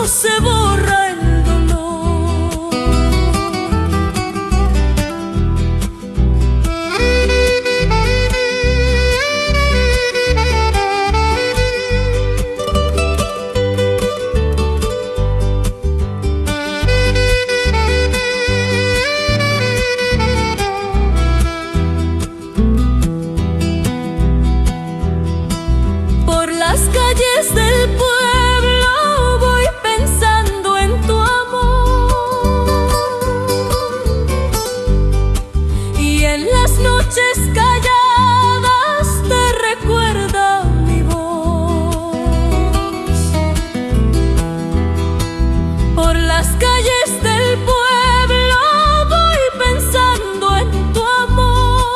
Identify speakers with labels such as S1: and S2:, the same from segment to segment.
S1: se borra el dolor. Por las calles del pueblo voy pensando en tu amor, y en las noches calladas te recuerda mi voz. Por las calles del pueblo voy pensando en tu amor,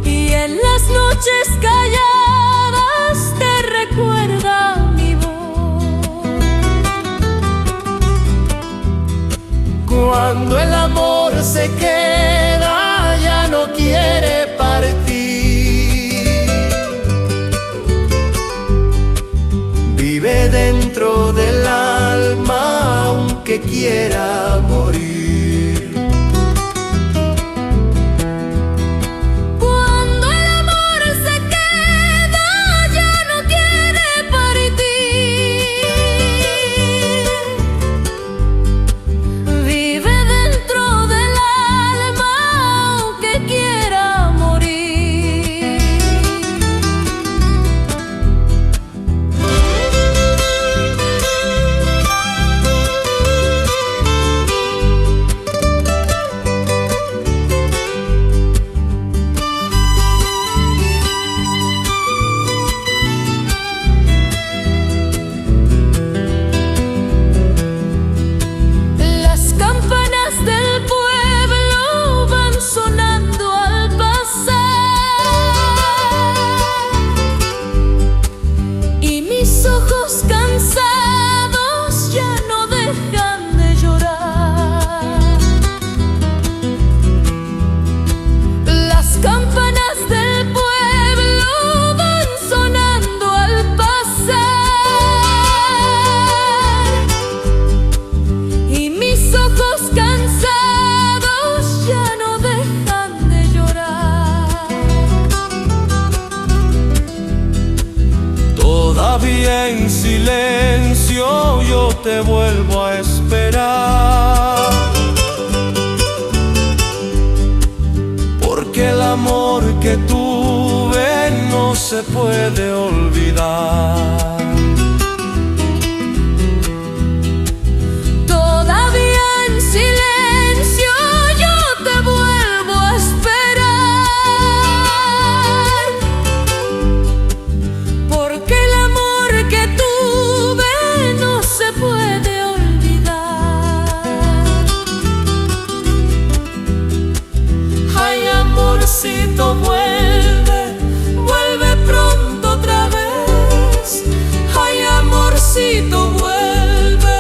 S1: y en las noches calladas te recuerda mi voz.
S2: Cuando el amor se queda, ya no quiere partir. Vive dentro del alma, aunque quiera morir.
S1: Cuando el amor se queda, ya no quiere partir. Vive dentro del alma, aunque quiera morir. Las campanas del pueblo van sonando al pasar, y mis ojos cansados ya no dejan de llorar. Las campanas del pueblo van sonando al pasar, y mis ojos cansados ya no dejan de llorar.
S2: Todavía en silencio yo te vuelvo a esperar, porque el amor que tuve no se puede olvidar.
S1: Todavía en silencio yo te vuelvo a esperar, porque el amor que tuve no se puede olvidar. Ay, amorcito, vuelve, vuelve pronto otra vez. Ay, amorcito, vuelve,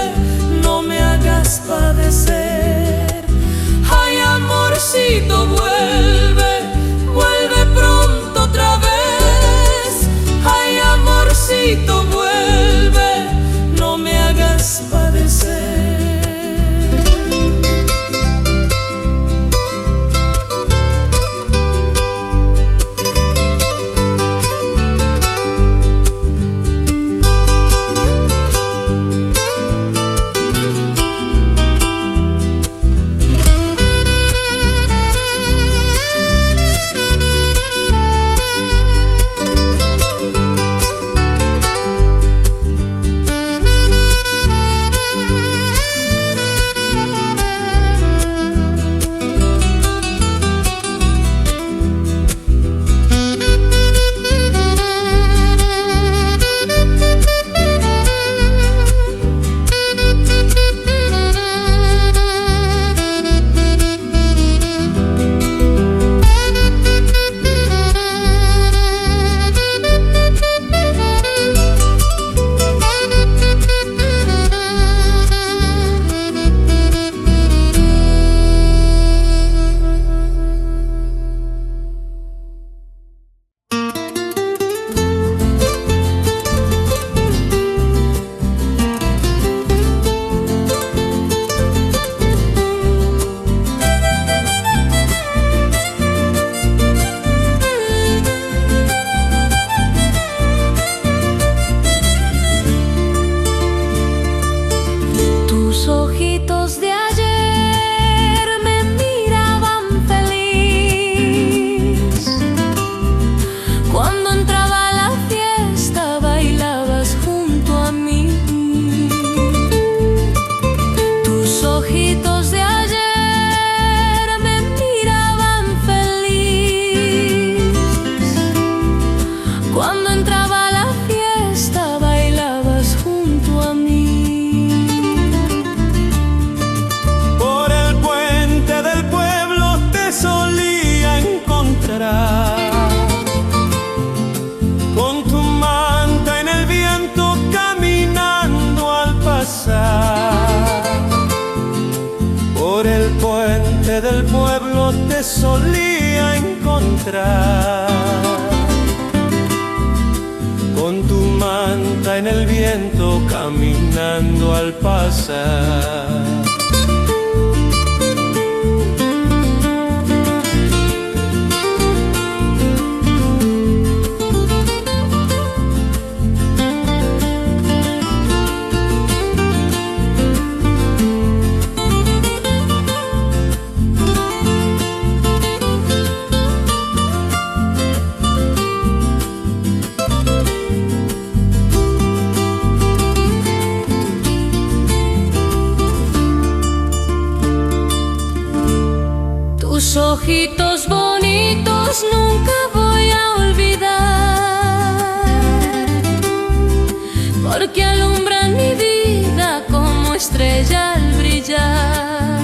S1: no me hagas padecer. Ay, amorcito, vuelve, vuelve pronto otra vez. Ay, amorcito, vuelve, no me hagas padecer.
S2: solía encontrar, con tu manta en el viento caminando al pasar.
S1: Tus ojitos bonitos nunca voy a olvidar, porque alumbran mi vida como estrella al brillar.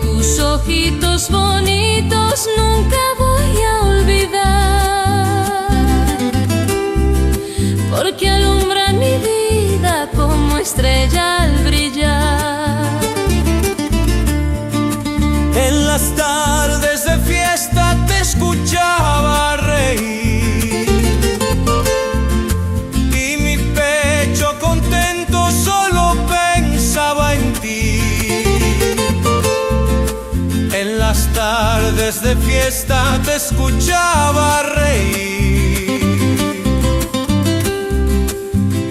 S1: Tus ojitos bonitos nunca voy a olvidar, porque alumbran mi vida como estrella al brillar.
S2: En las tardes de fiesta te escuchaba reír y mi pecho contento solo pensaba en ti. En las tardes de fiesta te escuchaba reír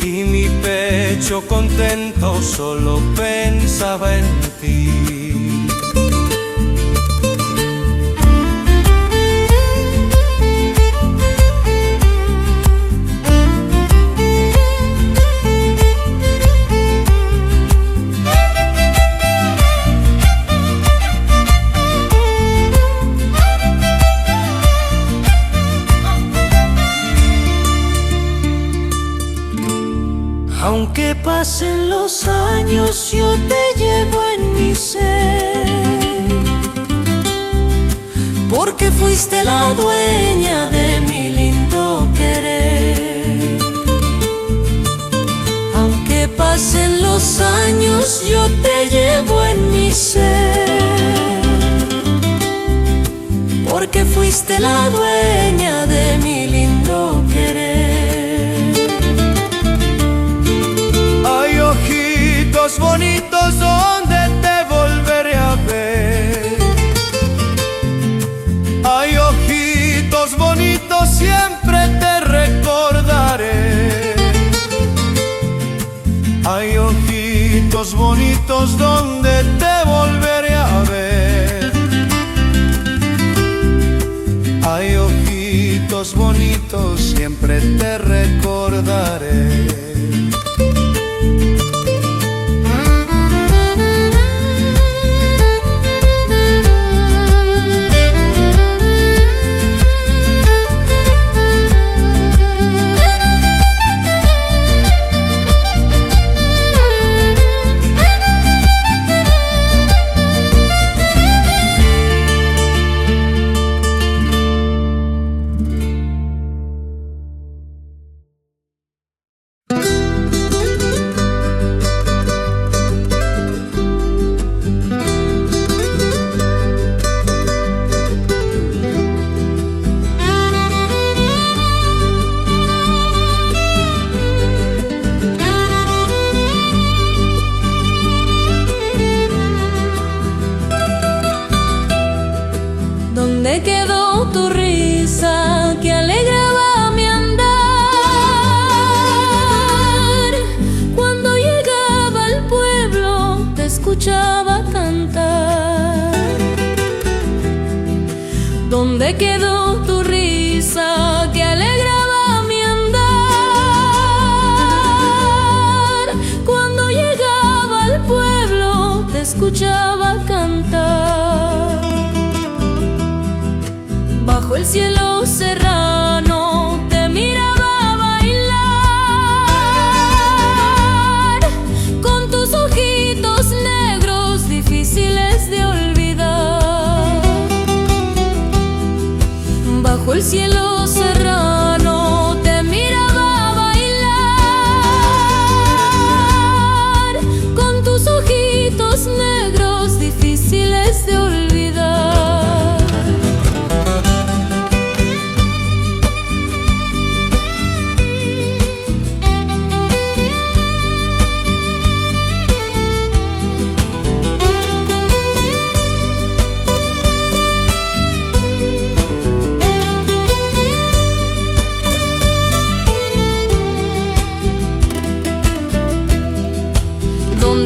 S2: y mi pecho contento solo pensaba en ti. Aunque pasen los años, yo te llevo en mi ser, porque fuiste la dueña de mi lindo querer. Aunque pasen los años, yo te llevo en mi ser, porque fuiste la dueña de mi lindo querer. Bonitos donde te volveré a ver. Hay ojitos bonitos, siempre te recordaré. Hay ojitos bonitos donde te volveré a ver. Hay ojitos bonitos, siempre te recordaré.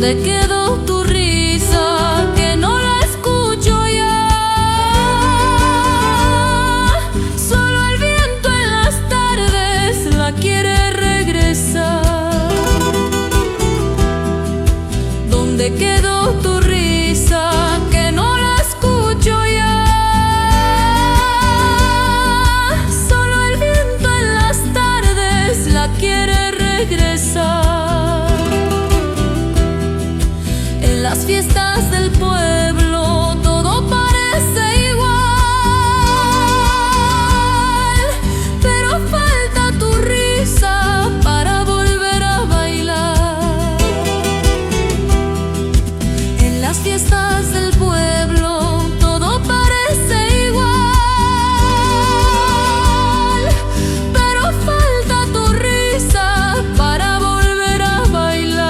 S1: ¿Dónde quedó tu risa que no la escucho ya? Solo el viento en las tardes la quiere regresar. ¿Dónde quedó tu risa que no la escucho ya? Solo el viento en las tardes la quiere regresar. En las fiestas del pueblo todo parece igual, pero falta tu risa para volver a bailar. En las fiestas del pueblo todo parece igual, pero falta tu risa para volver a bailar.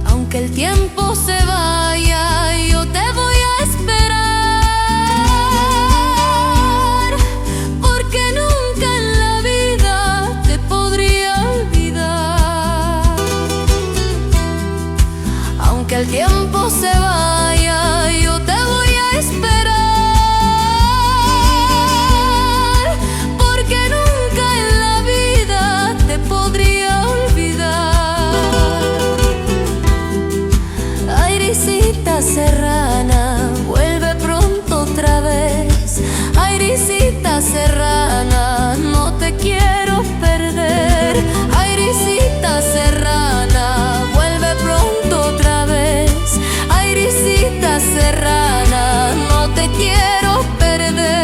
S1: Aunque el tiempo se vaya, yo te voy a esperar, porque nunca en la vida te podría olvidar. Aunque el tiempo se vaya, yo te voy a esperar, porque nunca en la vida te podría olvidar. Airecita serrana, vuelve pronto otra vez. Airecita serrana, no te quiero perder. Airecita serrana, vuelve pronto otra vez. Airecita serrana, no te quiero perder.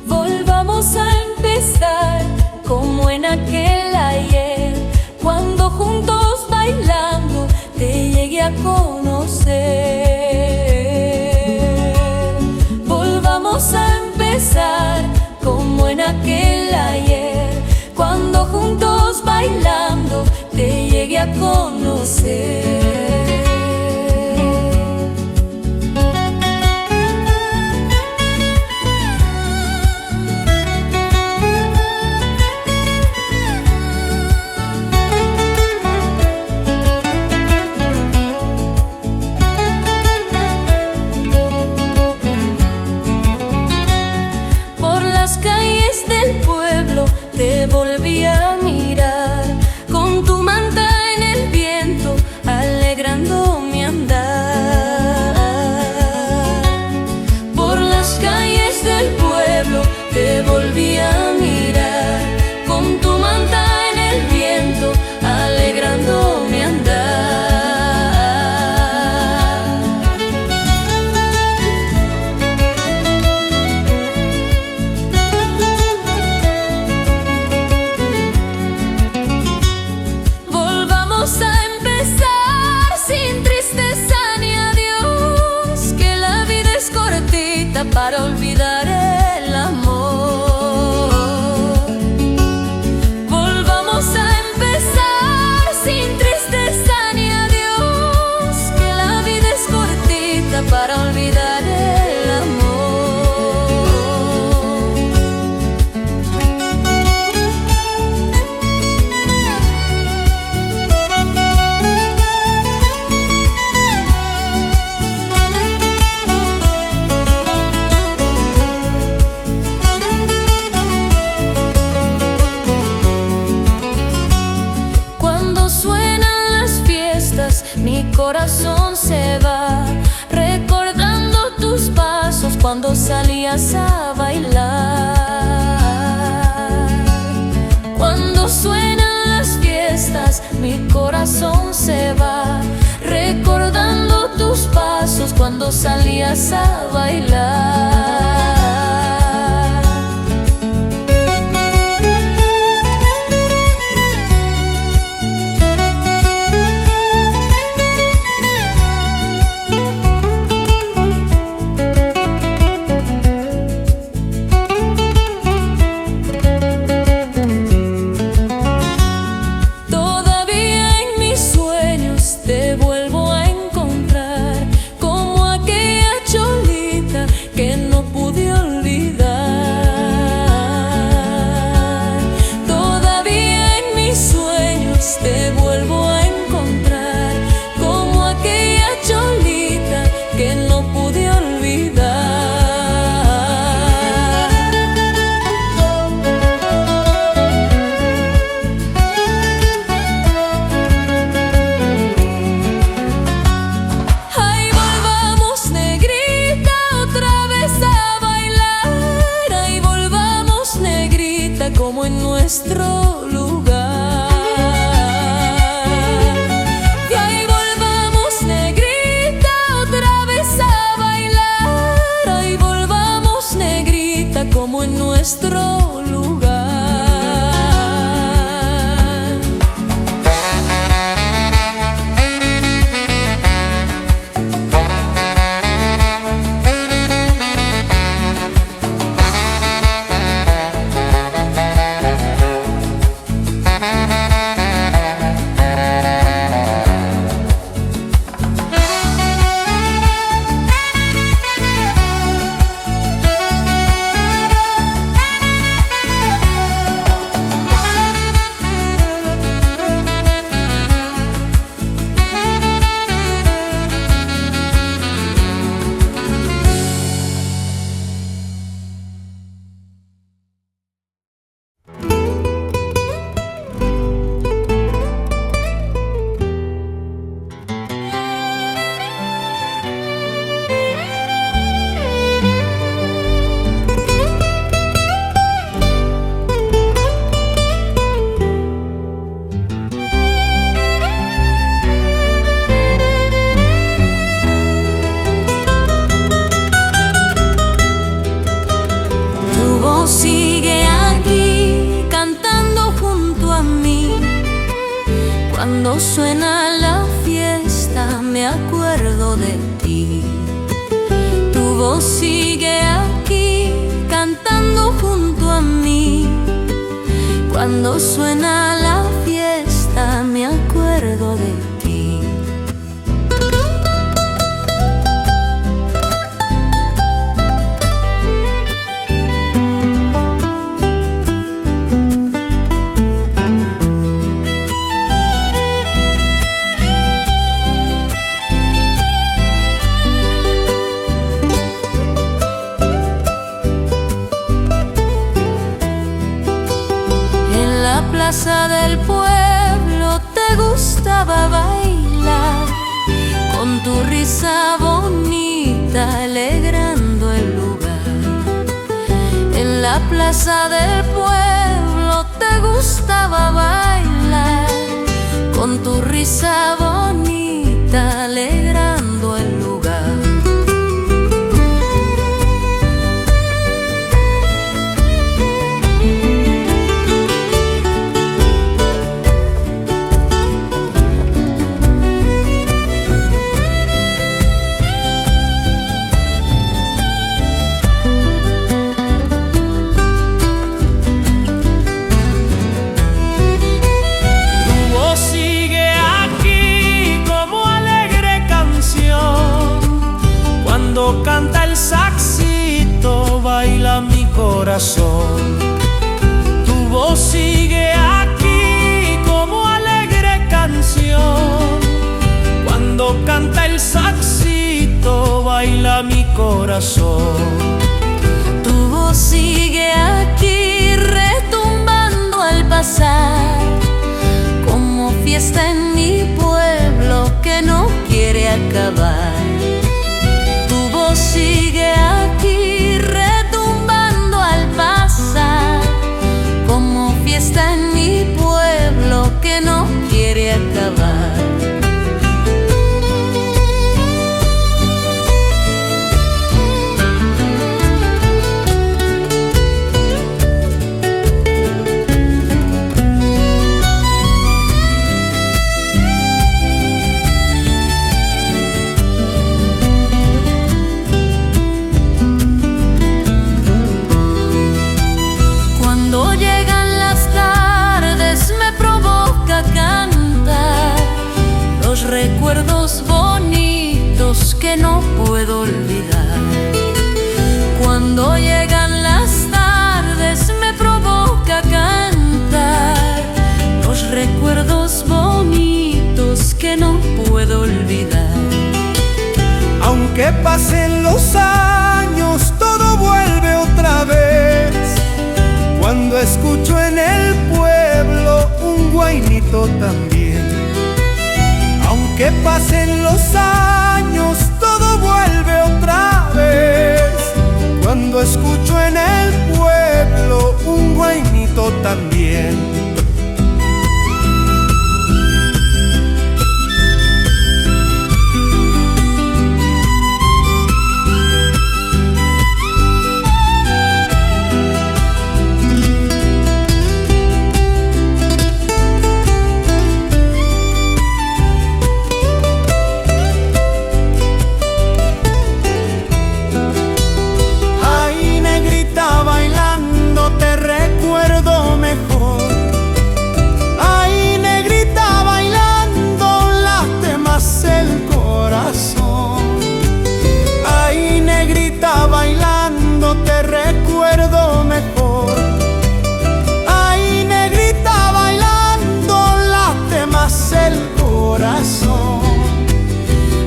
S1: Volvamos a empezar como en aquel ayer, cuando juntos bailando te llegué a conocer. Volvamos a empezar como en aquel ayer, cuando juntos bailando te llegué a conocer. Por las calles del pueblo te volví a mirar, con tu manta en el viento, alegre corazón se va recordando tus pasos cuando salías a bailar. Cuando suenan las fiestas, mi corazón se va recordando tus pasos cuando salías a bailar. Te vuelvo a encontrar como aquella cholita que no pude olvidar. Ay, volvamos, negrita, otra vez a bailar. Ay, volvamos, negrita, como en nuestro lugar. Como en nuestro lugar. Sigue aquí cantando junto a mí. Cuando suena la fiesta me acuerdo de ti. Tu voz sigue aquí cantando junto a mí. Cuando suena la fiesta me acuerdo de ti. Plaza del pueblo te gustaba bailar, con tu risa bonita alegrando el lugar. En la plaza del pueblo te gustaba bailar, con tu risa bonita alegrando el lugar. Canta el saxito, baila mi corazón. Tu voz sigue aquí como alegre canción. Cuando canta el saxito, baila mi corazón. Tu voz sigue aquí retumbando al pasar, como fiesta en mi pueblo que no quiere puedo olvidar.
S2: Aunque pasen los años, todo vuelve otra vez. Cuando escucho en el pueblo un guainito también. Aunque pasen los años, todo vuelve otra vez. Cuando escucho en el pueblo un guainito también.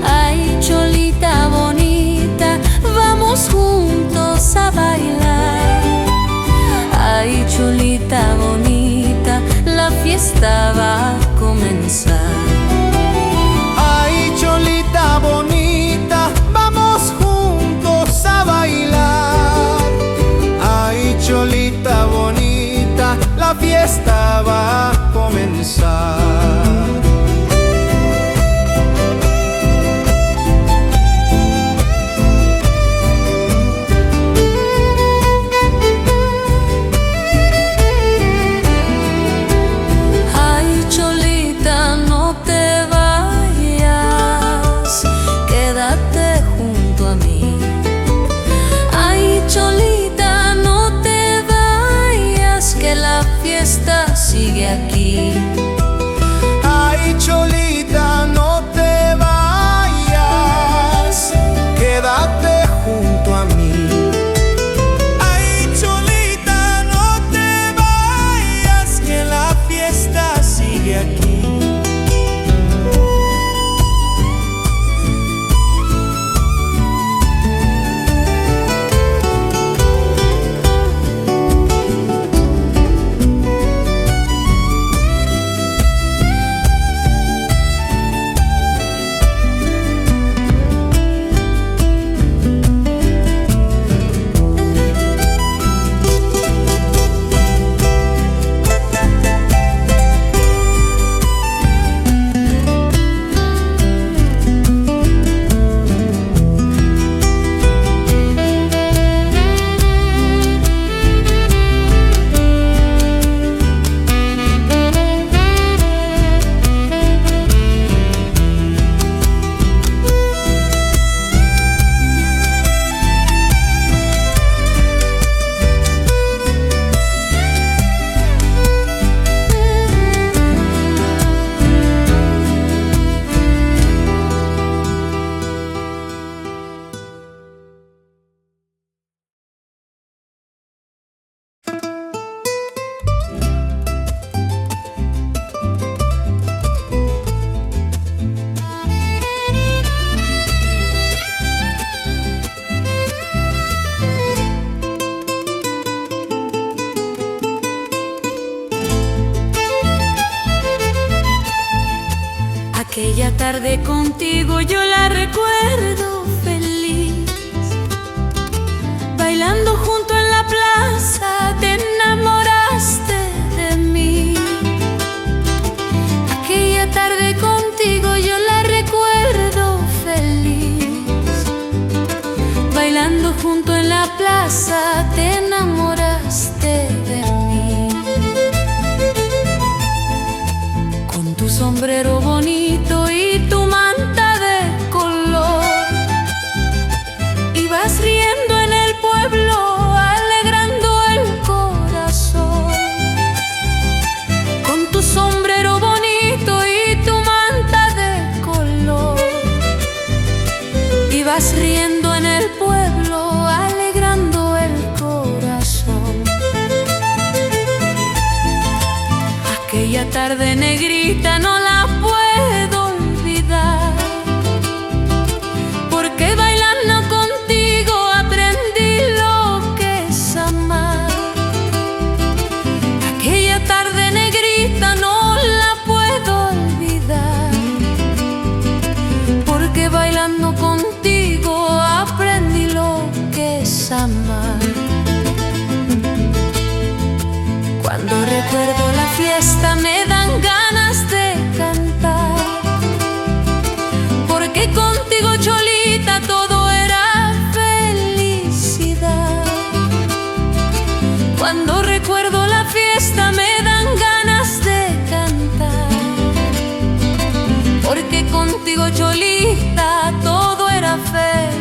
S1: Ay, cholita bonita, vamos juntos a bailar. Ay, cholita bonita, la fiesta va a comenzar.
S2: Ay, cholita bonita, vamos juntos a bailar. Ay, cholita bonita, la fiesta va a comenzar.
S1: Sigue aquí.
S2: Ay, cholita, no te vayas, quédate junto a mí. Ay, cholita, no te vayas, que la fiesta sigue aquí.
S1: Aquella tarde contigo yo la recuerdo feliz, bailando junto en la plaza te enamoraste de mí. Aquella tarde contigo yo la recuerdo feliz, bailando junto en la plaza te enamoraste de mí. Con tu sombrero bonito y tu manta de color, ibas riendo en el pueblo, alegrando el corazón. Con tu sombrero bonito y tu manta de color, ibas riendo en el pueblo, alegrando el corazón. sabemos amar. Cuando recuerdo la fiesta me dan ganas de cantar, porque contigo, Cholita, todo era felicidad. Cuando recuerdo la fiesta me dan ganas de cantar, porque contigo, Cholita, todo era felicidad.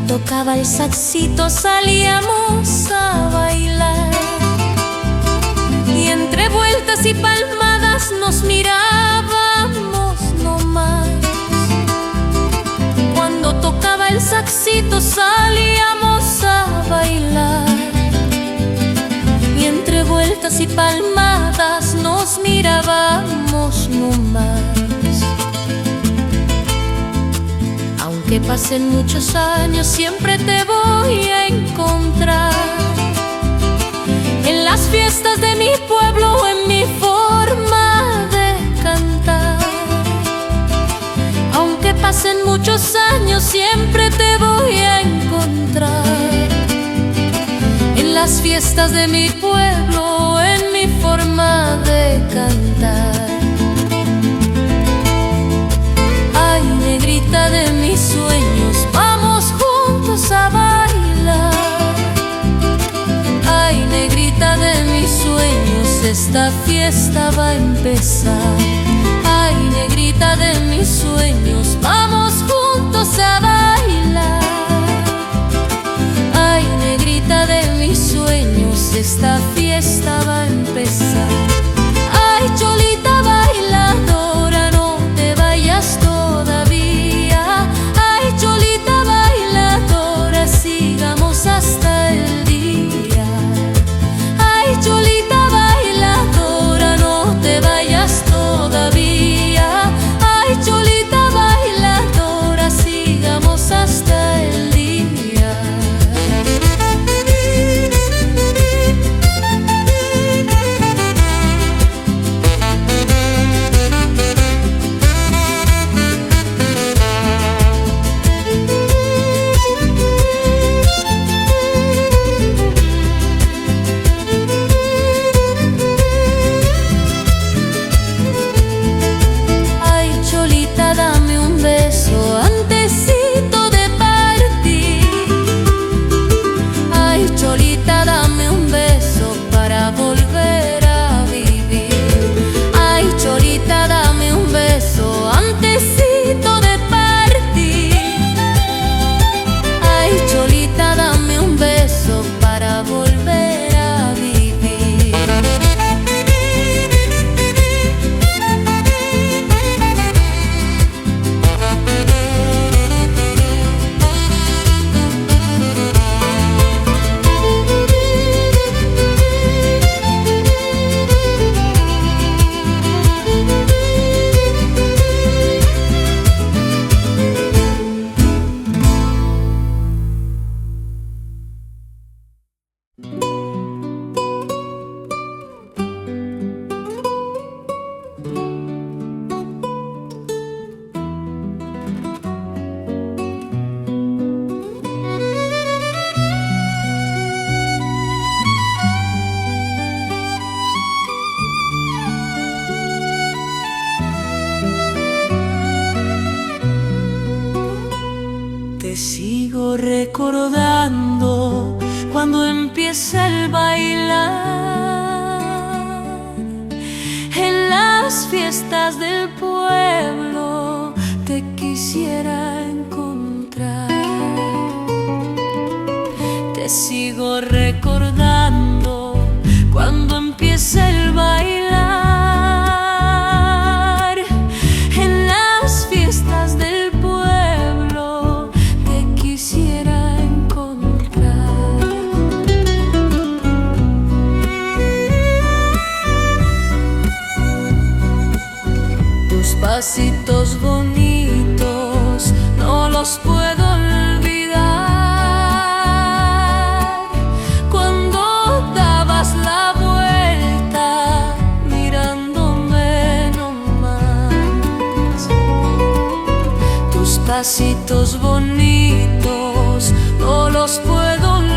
S1: Tocaba el saxito, salíamos a bailar, y entre vueltas y palmadas nos mirábamos nomás. Cuando tocaba el saxito salíamos a bailar, y entre vueltas y palmadas nos mirábamos nomás. Que pasen muchos años, siempre te voy a encontrar en las fiestas de mi pueblo o en mi forma de cantar. Aunque pasen muchos años, siempre te voy a encontrar en las fiestas de mi pueblo o en mi forma de cantar. Ay, negrita de mis sueños, vamos juntos a bailar. Ay, negrita de mis sueños, esta fiesta va a empezar. Ay, negrita de mis sueños, vamos juntos a bailar. Ay, negrita de mis sueños, esta fiesta va a empezar. Ay, Cholita bailadora, no te vayas todavía. Ay, Cholita bailadora, sigamos hasta el día. Ay, Cholita bailadora, no te vayas todavía. Ay, Cholita bailadora, sigamos hasta el día. Recordando cuando empieza el bailar en las fiestas del pueblo, te quisiera encontrar. Te sigo recordando cuando empieza el bailar en las fiestas del pueblo, te pasitos bonitos no los puedo olvidar. Cuando dabas la vuelta mirándome nomás, tus pasitos bonitos no los puedo olvidar.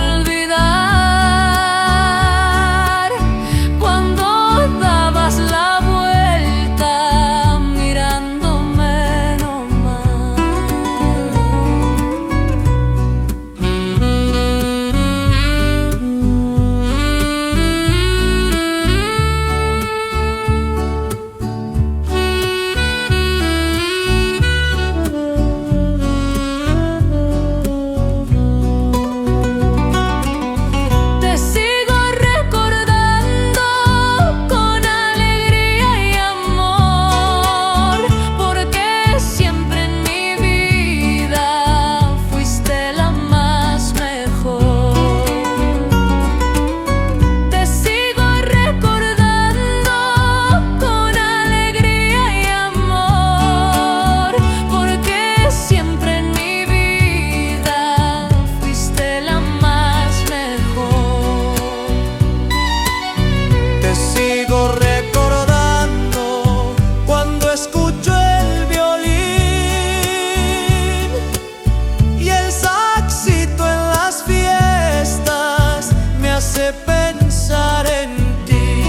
S2: Pensar en ti,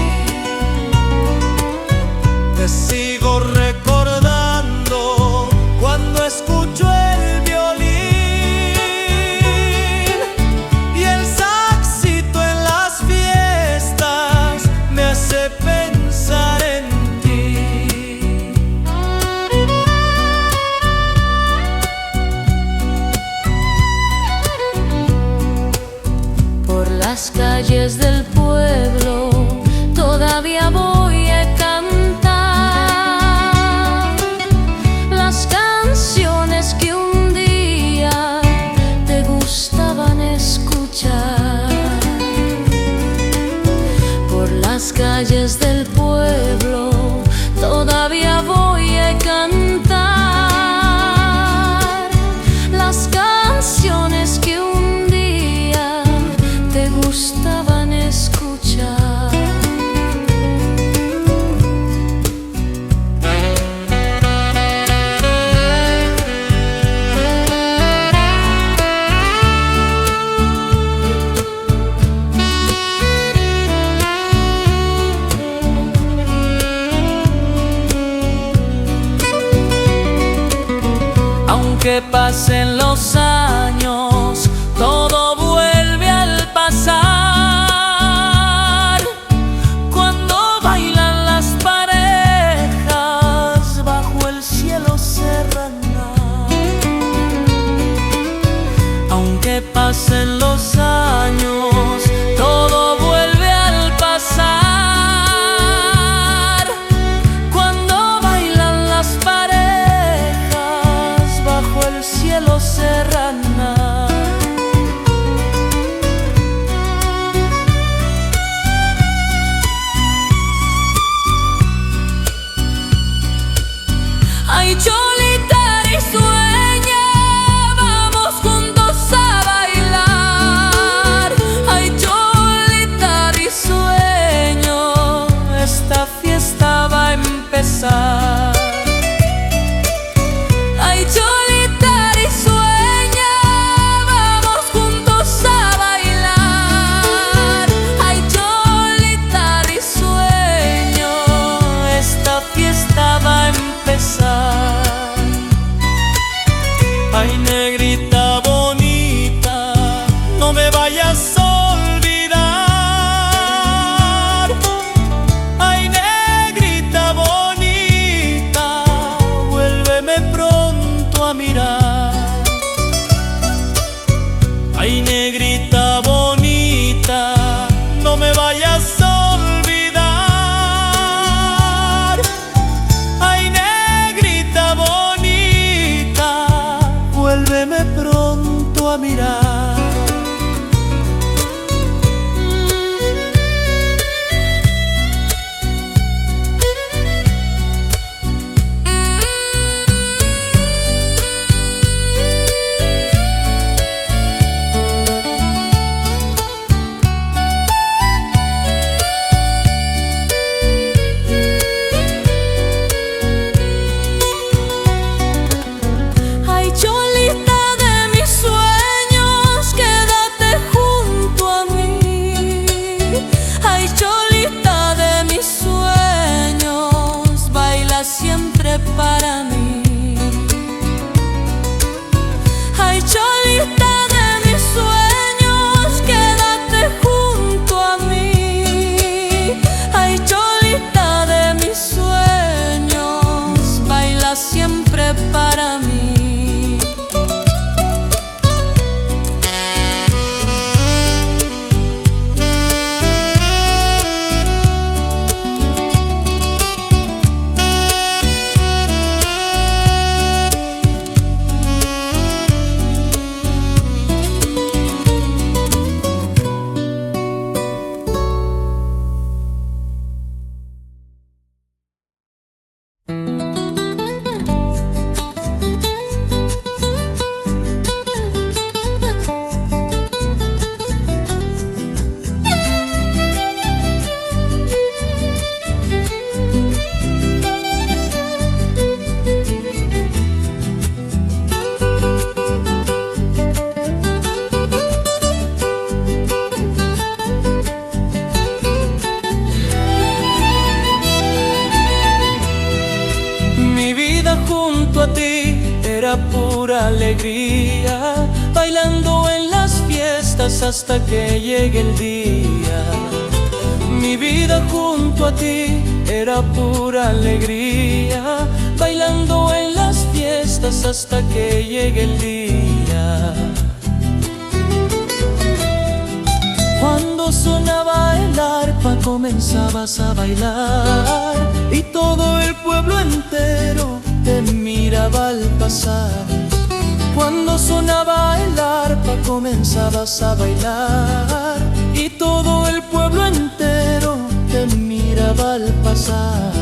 S2: te sigo recordando cuando escucho el violín y el saxito en las fiestas me hace pensar en ti.
S1: Por las calles del pueblo todavía voy a cantar las canciones que un día te gustaban escuchar. Por las calles del pueblo todavía voy a cantar las canciones que un día te gustaban escuchar.
S2: Aunque pasen los años, todo vuelve al pasar. Cuando bailan las parejas bajo el cielo serranal. Aunque pasen los años, todo vuelve al pasar. Cuando bailan las parejas bajo el cielo serranal.
S1: Ay, Cholita, y sueña, vamos juntos a bailar. Ay, Cholita, y sueño, esta fiesta va a empezar. Ay, Cholita, y sueña, vamos juntos a bailar. Ay, Cholita, y sueño, esta fiesta va a empezar. para mí.
S2: Junto a ti era pura alegría, bailando en las fiestas hasta que llegue el día. Mi vida junto a ti era pura alegría, bailando en las fiestas hasta que llegue el día. Cuando sonaba el arpa comenzabas a bailar y todo el pueblo entero te miraba al pasar. Cuando sonaba el arpa comenzabas a bailar y todo el pueblo entero te miraba al pasar.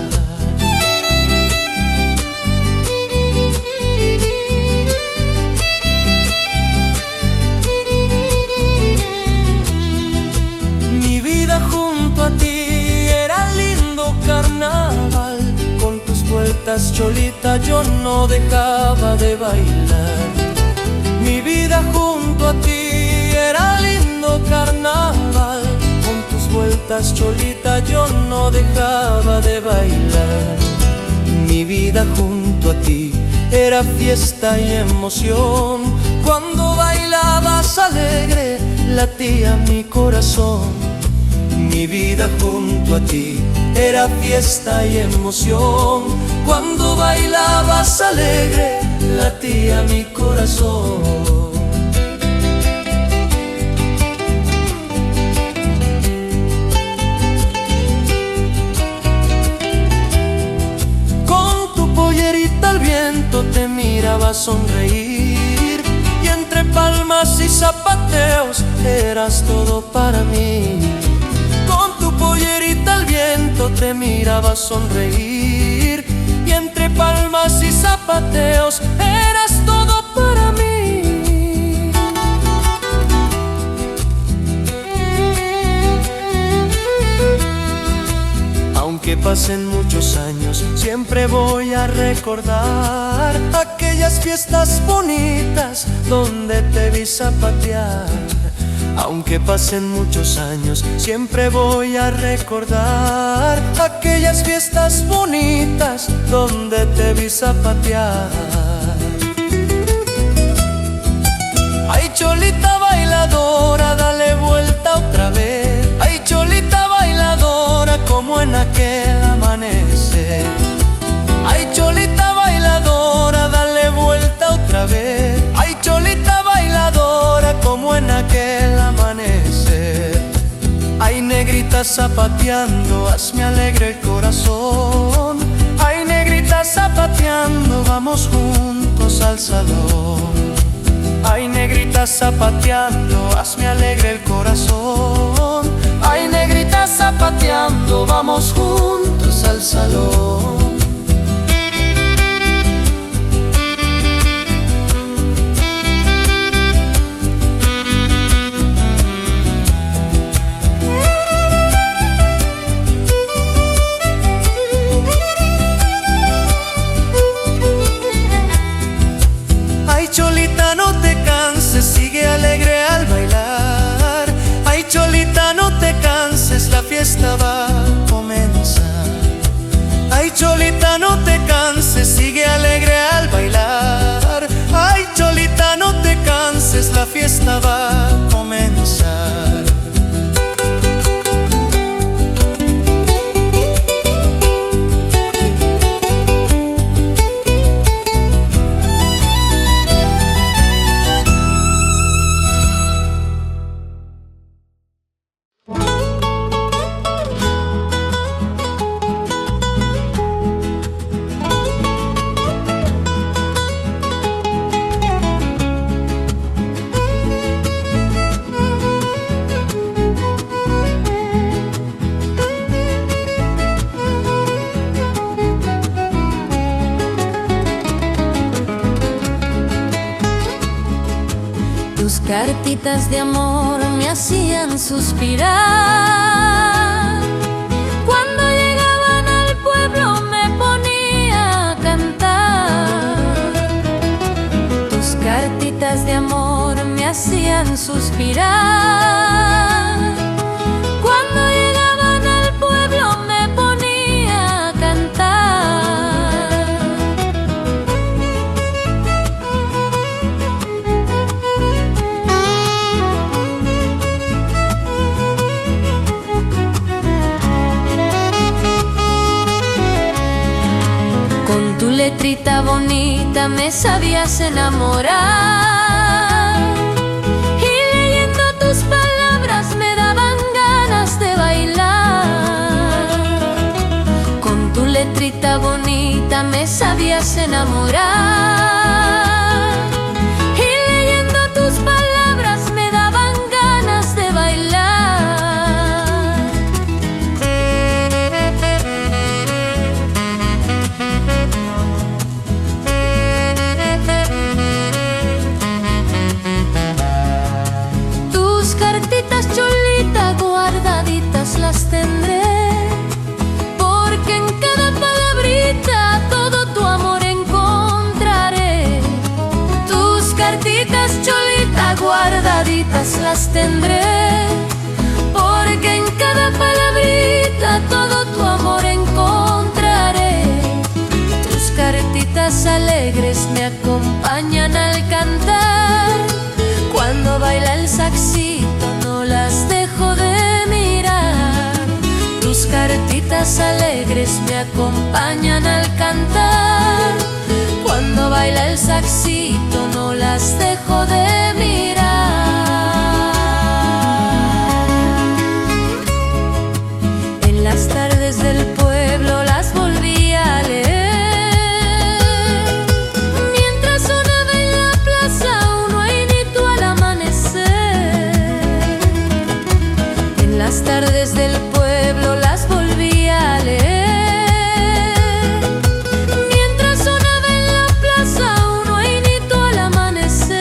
S2: Mi vida junto a ti era lindo carnaval. Con tus vueltas, cholita, yo no dejaba de bailar. Mi vida junto a ti era lindo carnaval. Con tus vueltas, cholita, yo no dejaba de bailar. Mi vida junto a ti era fiesta y emoción. Cuando bailabas alegre, latía mi corazón. Mi vida junto a ti era fiesta y emoción. Cuando bailabas alegre, latía mi corazón. Con tu pollerita al viento te miraba sonreír, y entre palmas y zapateos eras todo para mí. Con tu pollerita al viento te miraba sonreír, y entre palmas y zapateos eras todo para mí. Aunque pasen muchos años, siempre voy a recordar aquellas fiestas bonitas donde te vi zapatear. Aunque pasen muchos años, siempre voy a recordar aquellas fiestas bonitas donde te vi zapatear. Ay, cholita bailadora, dale vuelta otra vez. Ay, cholita bailadora, como en aquel amanecer. Ay, cholita bailadora, dale vuelta otra vez. Ay, cholita bailadora, como en aquel amanecer. Ay, negrita zapateando, hazme alegre el corazón. Ay, negrita zapateando, vamos juntos al salón. Ay, negrita zapateando, hazme alegre el corazón. Ay, negrita zapateando, vamos juntos al salón. Cholita, no te canses, sigue alegre al bailar. Ay, cholita, no te canses, la fiesta va a comenzar. Ay, cholita, no te canses, sigue alegre al bailar. Ay, cholita, no te canses, la fiesta va a comenzar.
S1: cartitas de amor me hacían suspirar. Cuando llegaban al pueblo me ponía a cantar. Tus cartitas de amor me hacían suspirar. Cuando llegaban al pueblo me ponía a cantar. Con tu letrita bonita me sabías enamorar, y leyendo tus palabras me daban ganas de bailar. Con tu letrita bonita me sabías enamorar, y leyendo tus palabras me daban ganas de bailar. Guardaditas las tendré, porque en cada palabrita todo tu amor encontraré. Tus cartitas Cholita guardaditas las tendré, porque en cada palabrita todo tu amor encontraré. Tus cartitas alegres me acompañan al cantar. Cuando baila el saxito no las dejo de mirar. Tus cartitas alegres me acompañan al cantar. Cuando baila el saxito no las dejo de mirar. En las tardes del pueblo las volví a leer. Las tardes del pueblo las volví a leer. Mientras sonaba en la plaza un huainito al amanecer.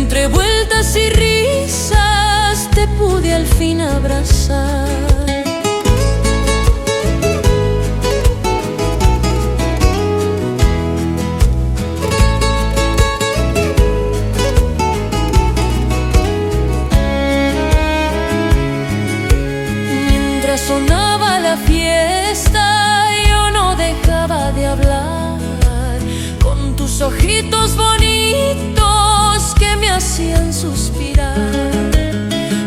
S1: Entre vueltas y risas te pude al fin abrazar. Mientras sonaba la fiesta, yo no dejaba de hablar con tus ojitos bonitos que me hacían suspirar.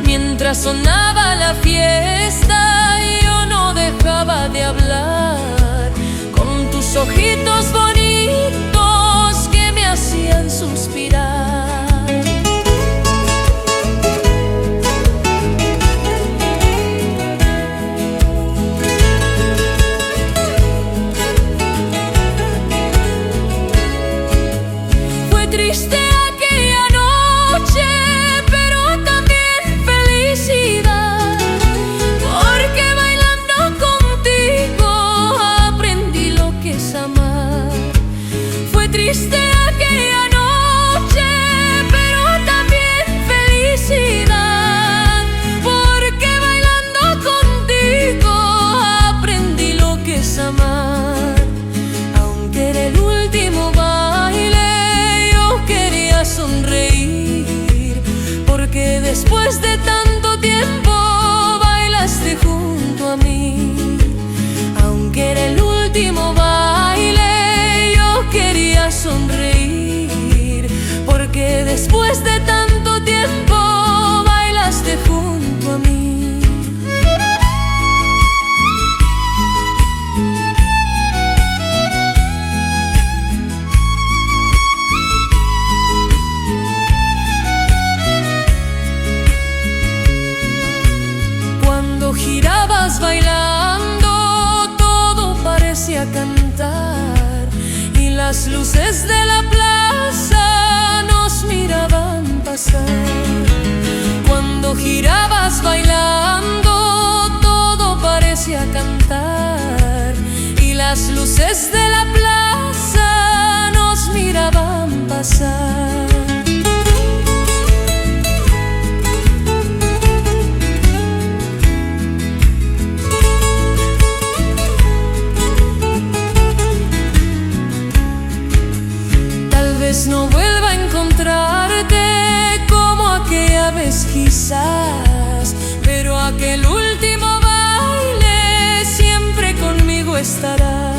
S1: Mientras sonaba la fiesta, yo no dejaba de hablar con tus ojitos bonitos que me hacían suspirar. Fue triste aquella noche, pero también felicidad, porque bailando contigo aprendí lo que es amar. Fue triste aquella noche, pero también felicidad, porque bailando contigo aprendí lo que es amar. Aunque era el último baile, yo quería sonreír, porque después de tanto tiempo bailaste junto a mí. Aunque era el último baile, yo quería sonreír, porque después de tanto tiempo bailaste junto a mí. Cuando girabas bailando, todo parecía cantar, y las luces de la plaza nos miraban pasar. Cuando girabas bailando, todo parecía cantar, y las luces de la plaza nos miraban pasar. Tal vez no vuelva a encontrarte como aquella vez quizás, pero aquel último baile siempre conmigo estará.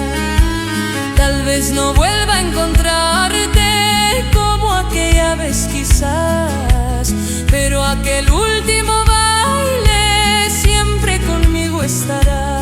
S1: Tal vez no vuelva a encontrarte como aquella vez quizás, pero aquel último baile siempre conmigo estará.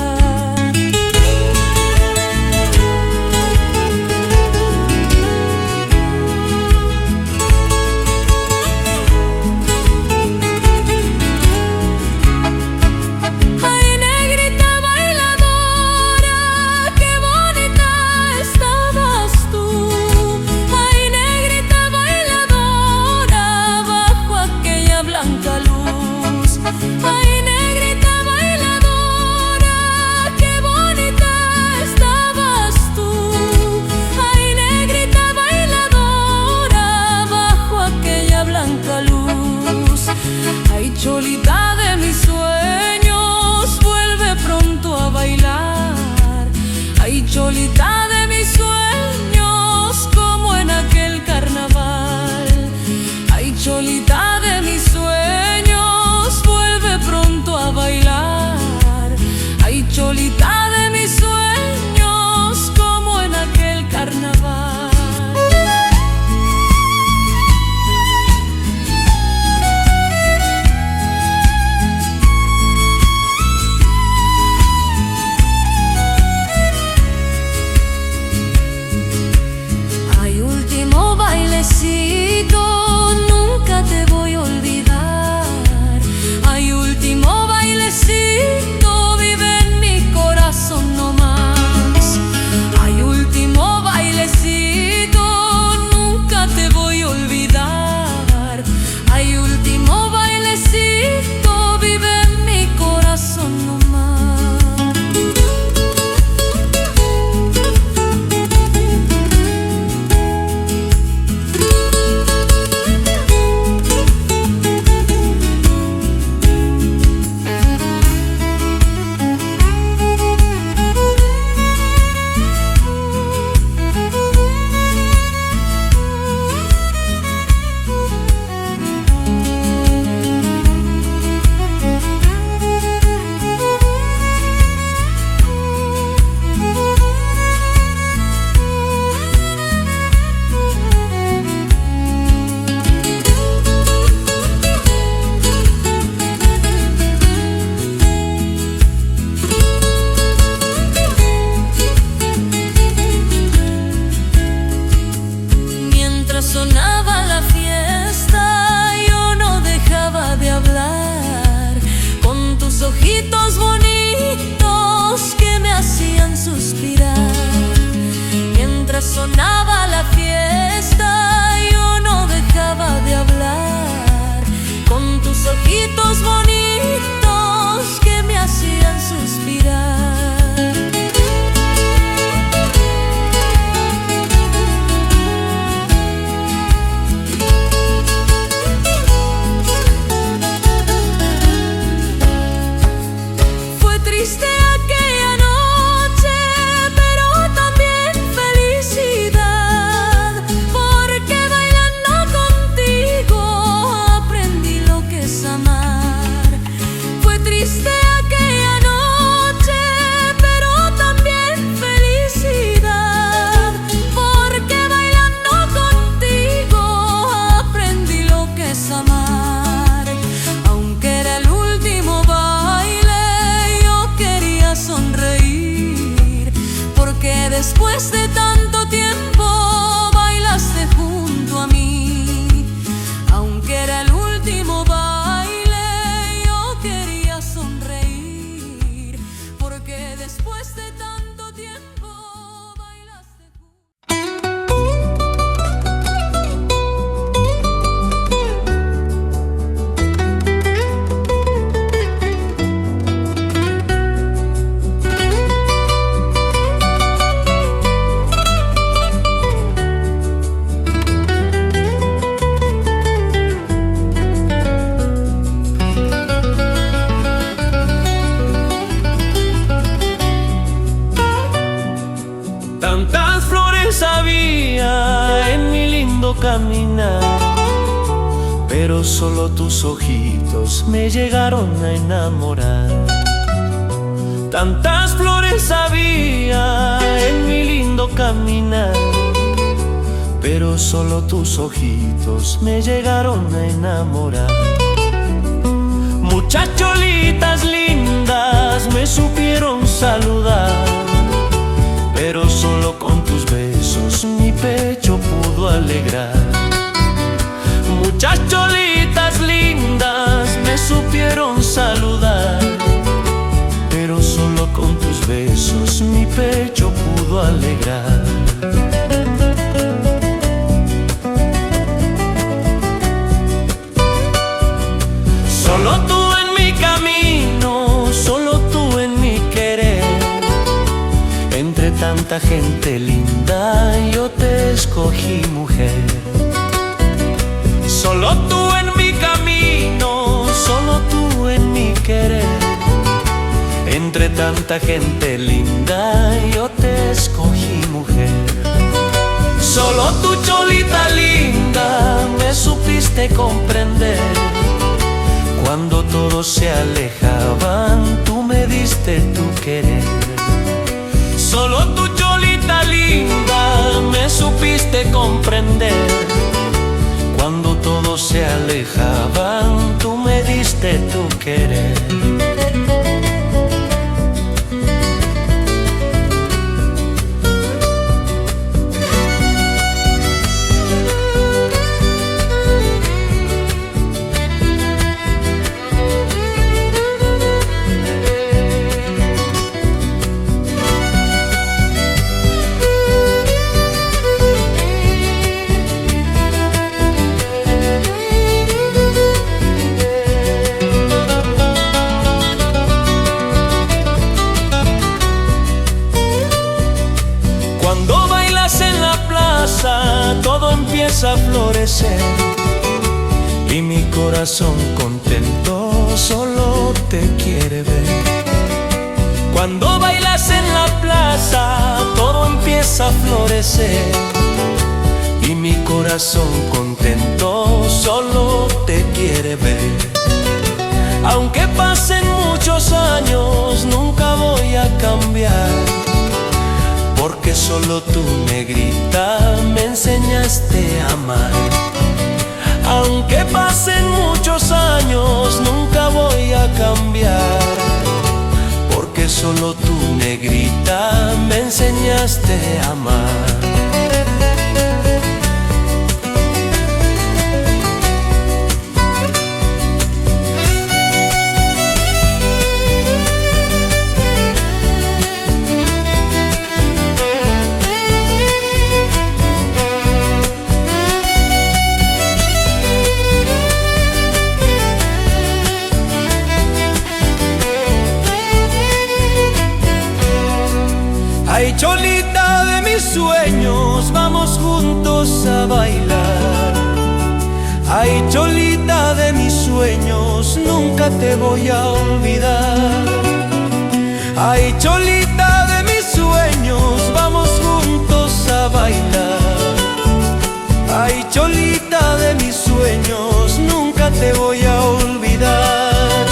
S1: Cholita de mis sueños, vuelve pronto a bailar. Ay, cholita de mis sueños, como en aquel carnaval. Ay, cholita de mis sueños, vuelve pronto a bailar. Ay, cholita de mis sueños, como en aquel carnaval. Nunca te
S2: pero solo tus ojitos me llegaron a enamorar. Tantas flores había en mi lindo caminar, pero solo tus ojitos me llegaron a enamorar. Muchas cholitas lindas me supieron saludar, pero solo con tus besos mi pecho pudo alegrar. Muchas cholitas lindas me supieron saludar, pero solo con tus besos mi pecho pudo alegrar. Solo tú en mi camino, solo tú en mi querer. Entre tanta gente linda yo te escogí, mujer. Solo tú en mi camino, solo tú en mi querer. Entre tanta gente linda yo te escogí, mujer. Solo tú, cholita linda, me supiste comprender. Cuando todos se alejaban, tú me diste tu querer. Solo tú, cholita linda, me supiste comprender. Cuando todos se alejaban, tú me diste tu querer. Cuando bailas en la plaza, todo empieza a florecer, y mi corazón contento solo te quiere ver. Cuando bailas en la plaza, todo empieza a florecer, y mi corazón contento solo te quiere ver. Aunque pasen muchos años, nunca voy a cambiar, porque solo tú, negrita, me enseñaste a amar. Aunque pasen muchos años, nunca voy a cambiar, porque solo tú, negrita, me enseñaste a amar. Ay, cholita de mis sueños, vamos juntos a bailar. Ay, cholita de mis sueños, nunca te voy a olvidar. Ay, cholita de mis sueños, vamos juntos a bailar. Ay, cholita de mis sueños, nunca te voy a olvidar.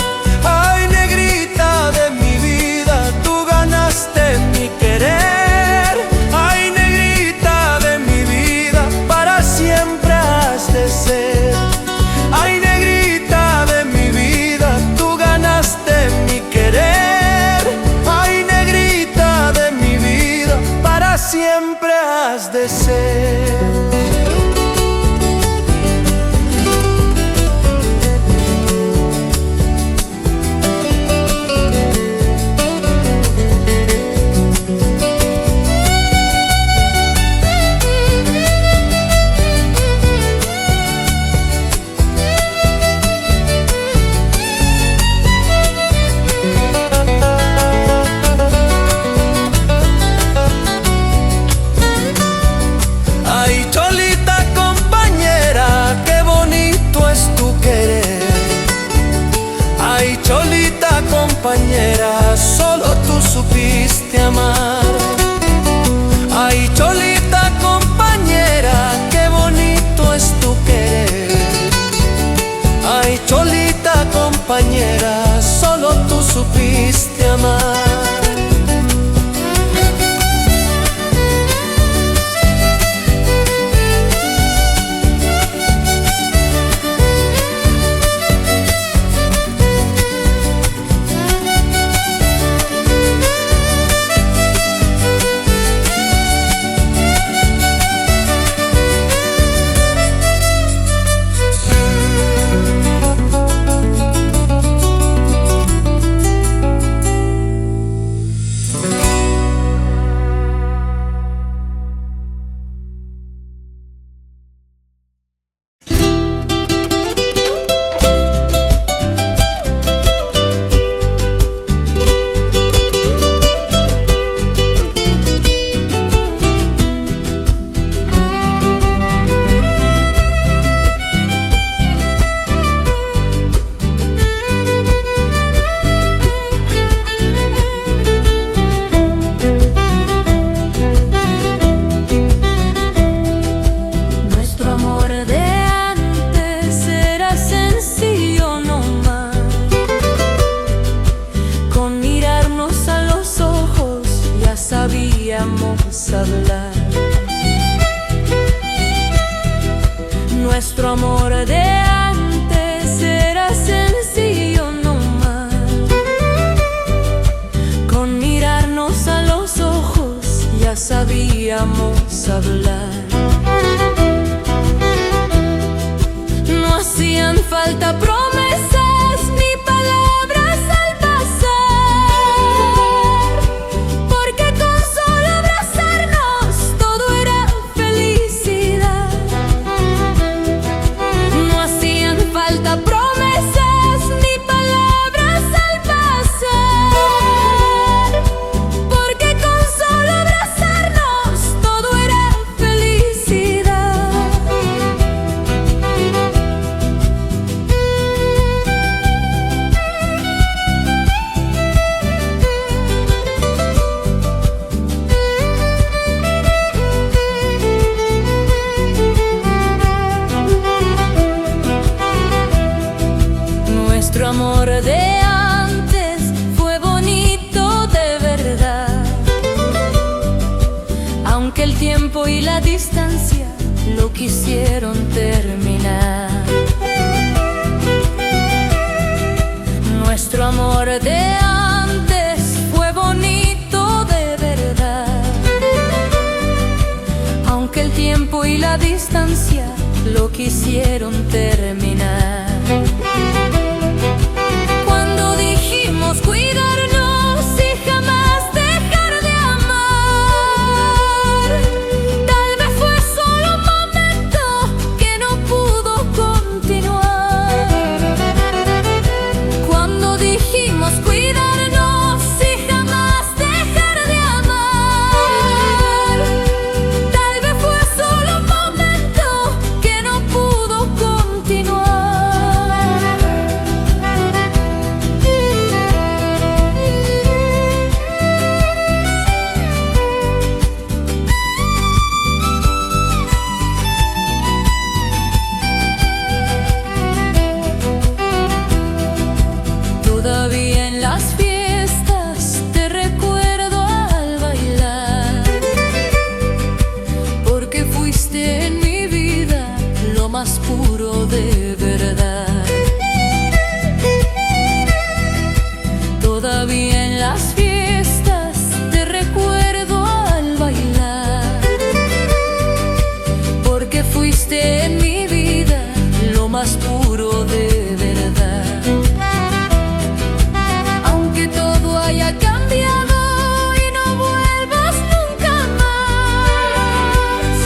S2: Ay, negrita de mi vida, tú ganaste mi querer. Ay, negrita de mi vida, para siempre has de ser. Ay, negrita de mi vida, tú ganaste mi querer. Ay, negrita de mi vida, para siempre has de ser. Compañera, solo tú supiste amar. Ay, cholita compañera, qué bonito es tu querer. supiste amar.
S1: Hablar. Nuestro amor de antes era sencillo nomás. Con mirarnos a los ojos ya sabíamos hablar. No hacían falta promesas ni palabras al pasar, porque con solo abrazarnos todo era felicidad. No hacían falta promesas ni palabras al pasar, porque con solo abrazarnos todo era felicidad. Nuestro amor de antes fue bonito de verdad, aunque el tiempo y la distancia lo quisieron terminar. Nuestro amor de antes fue bonito de verdad, aunque el tiempo y la distancia lo quisieron terminar. Cuando dijimos cuidarnos y jamás dejar de amar, tal vez fue solo un momento que no pudo continuar. Cuando dijimos cuidarnos y jamás dejar de amar, tal vez fue solo un momento que no pudo continuar. Todavía en las fiestas te recuerdo al bailar, porque fuiste en mi vida lo más puro de verdad. Todavía en las fiestas te recuerdo al bailar, porque fuiste en mi vida lo más puro de verdad. Aunque todo haya cambiado y no vuelvas nunca más,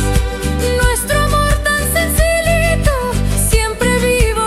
S1: nuestro amor tan sencillito siempre vivo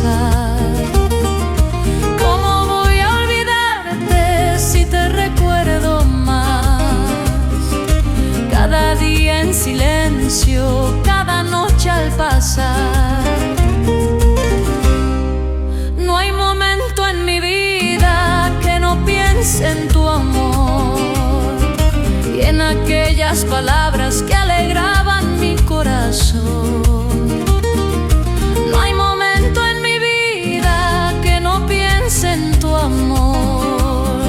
S1: pasar. ¿Cómo voy a olvidarte si te recuerdo más? Cada día en silencio, cada noche al pasar. No hay momento en mi vida que no piense en tu amor y en aquellas palabras que alegraban mi corazón. No hay momento en mi vida que no piense en tu amor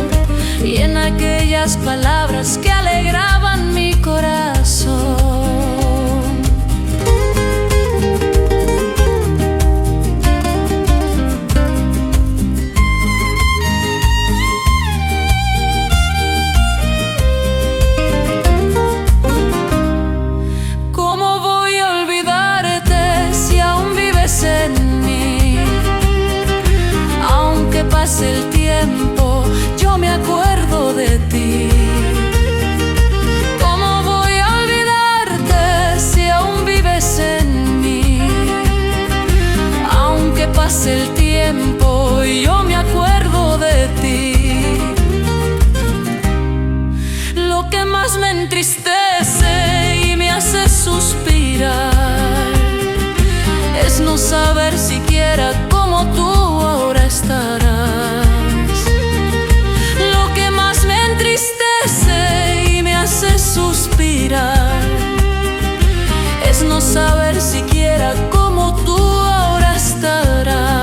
S1: y en aquellas palabras que alegraban mi corazón. Pase el tiempo, yo me acuerdo de ti. ¿Cómo voy a olvidarte si aún vives en mí? Aunque pase el tiempo, yo me acuerdo de ti. Lo que más me entristece y me hace suspirar es no saber siquiera cómo tú ahora estarás. Lo que más me entristece y me hace suspirar es no saber siquiera cómo tú ahora estarás.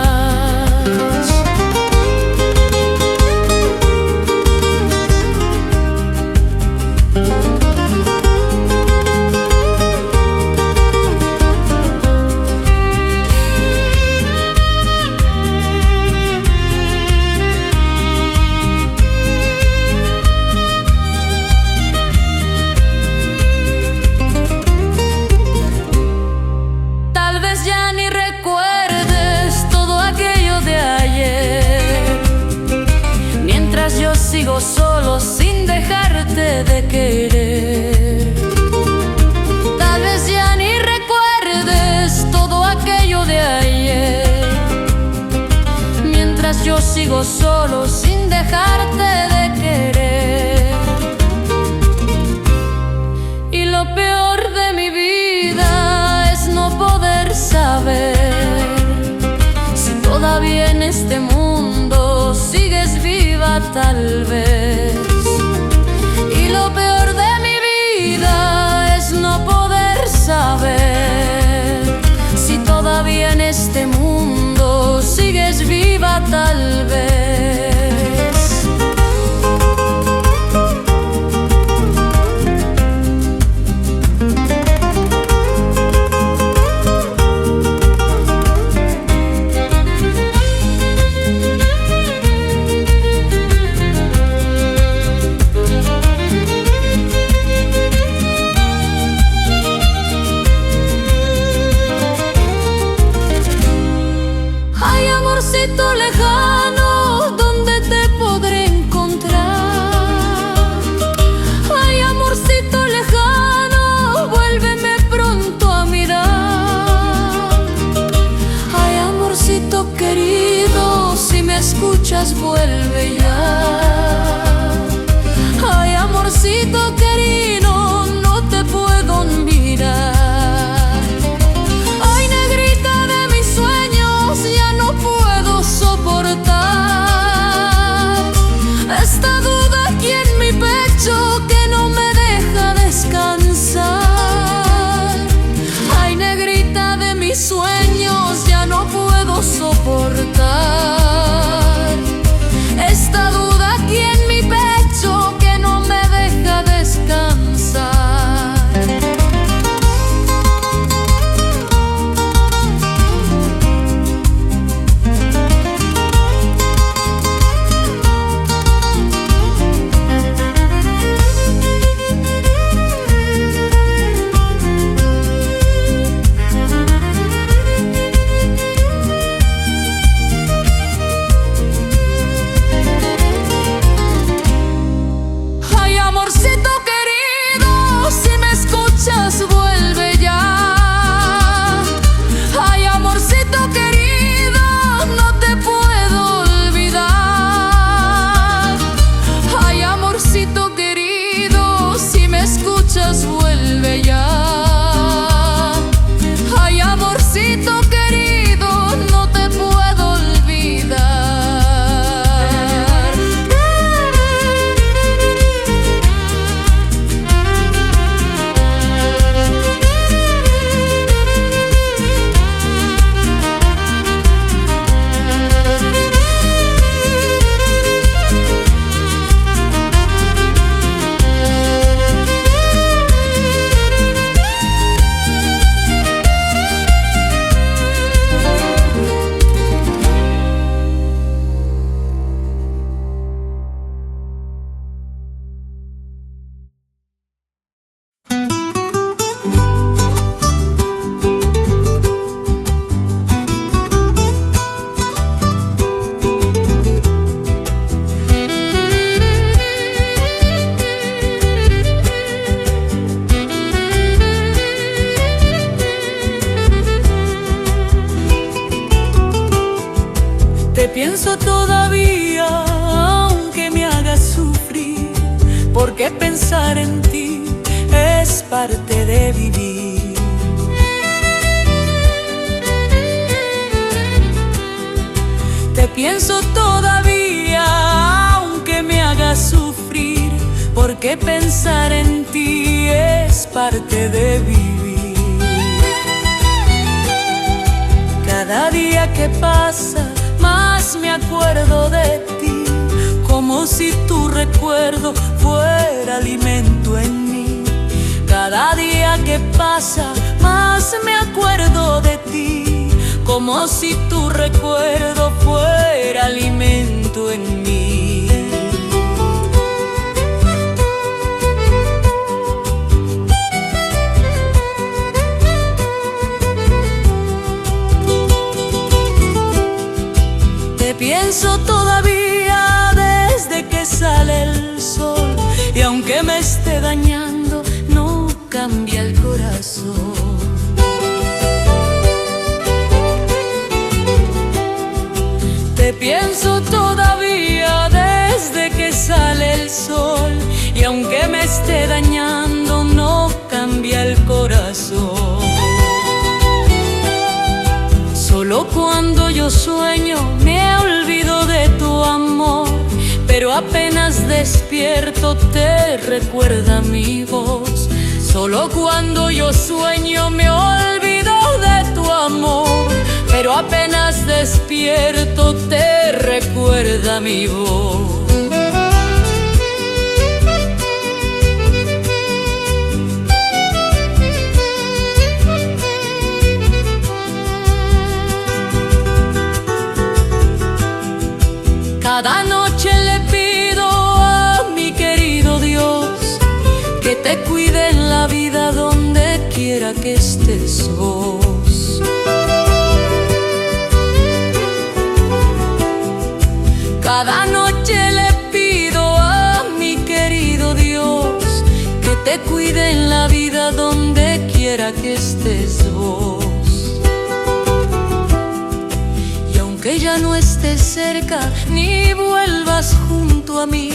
S1: Ya ni recuerdes todo aquello de ayer, mientras yo sigo solo sin dejarte de querer. Tal vez ya ni recuerdes todo aquello de ayer, mientras yo sigo solo sin dejarte de querer. Y lo peor de mi vida es no poder saber si todavía en este mundo sigues viva, tal vez. Y lo peor de mi vida es no poder saber si todavía en este mundo sigues viva, tal vez. Amorcito lejano, ¿dónde te podré encontrar? Ay, amorcito lejano, vuélveme pronto a mirar. Ay, amorcito querido, si me escuchas, vuelve ya. Ay, amorcito querido, no te puedo mirar. Esta duda aquí en mi pecho que no me deja descansar. Ay, negrita de mis sueños, ya no puedo soportar. Esta duda aquí en mi pecho que no me deja descansar.
S2: Te pienso todavía, aunque me hagas sufrir, porque pensar en ti es parte de vivir. Te pienso todavía, aunque me hagas sufrir, porque pensar en ti es parte de vivir. Cada día que pasa, más me acuerdo de ti, como si tu recuerdo fuera alimento en mí. Cada día que pasa, más me acuerdo de ti, como si tu recuerdo fuera alimento en mí. Te pienso todavía desde que sale el sol, y aunque me esté dañando, no cambia el corazón. Te pienso todavía desde que sale el sol, y aunque me esté dañando, no cambia el corazón. Solo cuando yo sueño me olvido de tu amor, pero apenas despierto te recuerda mi voz. Solo cuando yo sueño me olvido de tu amor, pero apenas despierto te recuerda mi voz. Cada noche le pido a mi querido Dios que te cuide en la vida donde quiera que estés vos. Cada noche le pido a mi querido Dios que te cuide en la vida donde quiera que estés vos. Que ya no estés cerca ni vuelvas junto a mí,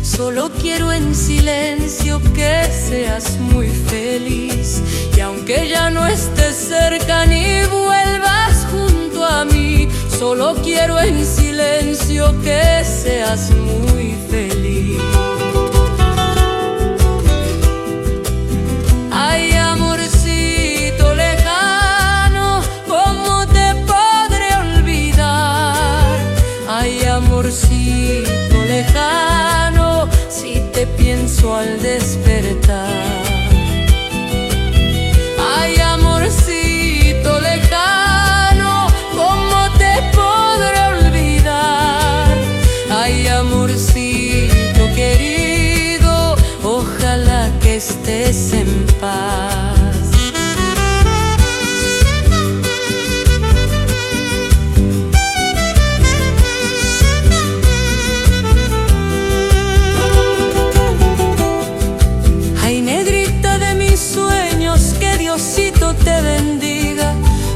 S2: solo quiero en silencio que seas muy feliz. Y aunque ya no estés cerca ni vuelvas junto a mí, solo quiero en silencio que seas muy feliz. Ay, amorcito lejano, ¿cómo te podré olvidar? Ay, amorcito lejano, si te pienso al despertar. Ay, amorcito lejano, ¿cómo te podré olvidar? Ay, amorcito querido, ojalá que estés en paz. Ay, negrita de mis sueños, que Diosito te bendiga.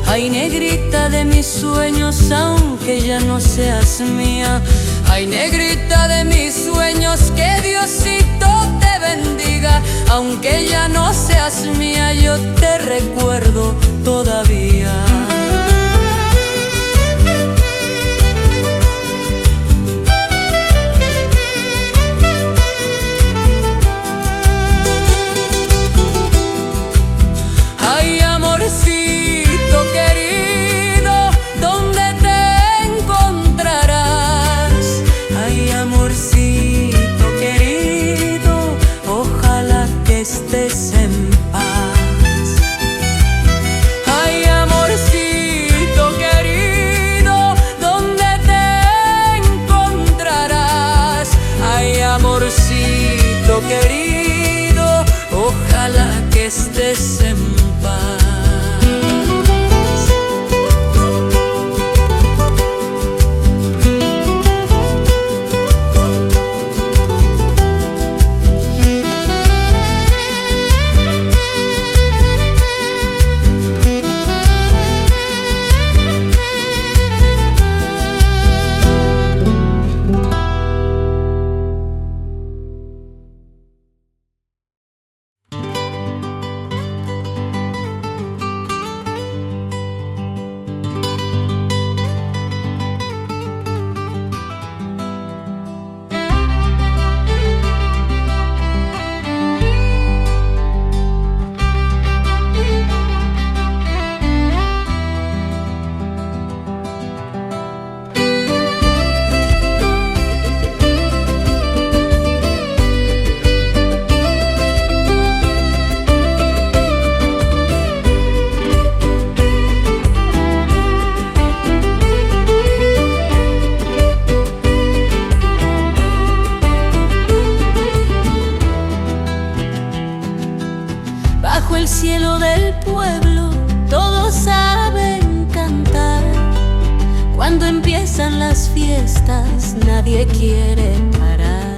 S2: Ay, negrita de mis sueños, aunque ya no seas mía. Ay, negrita de mis sueños, que Diosito te bendiga. Aunque ya no seas mía, yo te recuerdo todavía. Ay, amorcito querido, ¿dónde te encontrarás? Ay, amorcito querido, ojalá que estés en paz. Ay, amorcito
S1: Cuando empiezan las fiestas nadie quiere parar.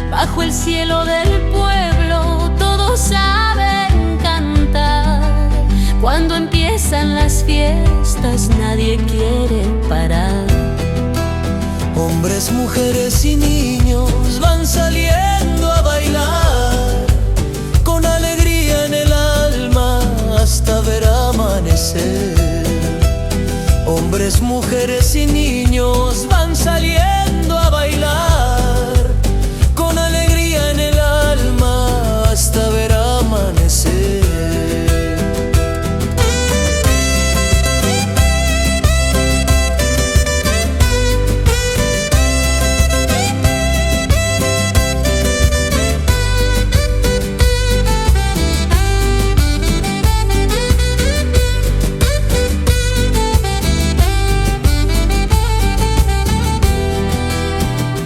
S1: Bajo el cielo del pueblo todos saben cantar. Cuando empiezan las fiestas nadie quiere parar.
S2: Hombres, mujeres y niños van saliendo a bailar con alegría en el alma hasta ver amanecer. Hombres, mujeres y niños van saliendo a bailar con alegría en el alma hasta ver amanecer.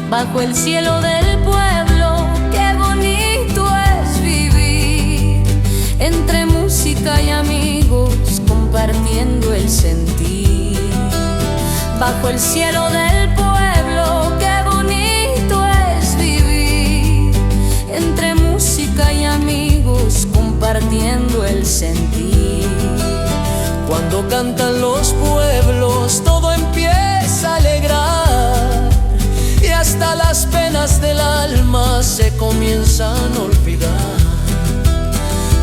S1: Bajo el cielo del pueblo, qué bonito es vivir entre música y amigos, compartiendo el sentir. Bajo el cielo del pueblo, qué bonito es vivir entre música y amigos, compartiendo el sentir.
S2: Cuando cantan los pueblos, todo empieza a alegrar y hasta las penas del alma se comienzan a olvidar.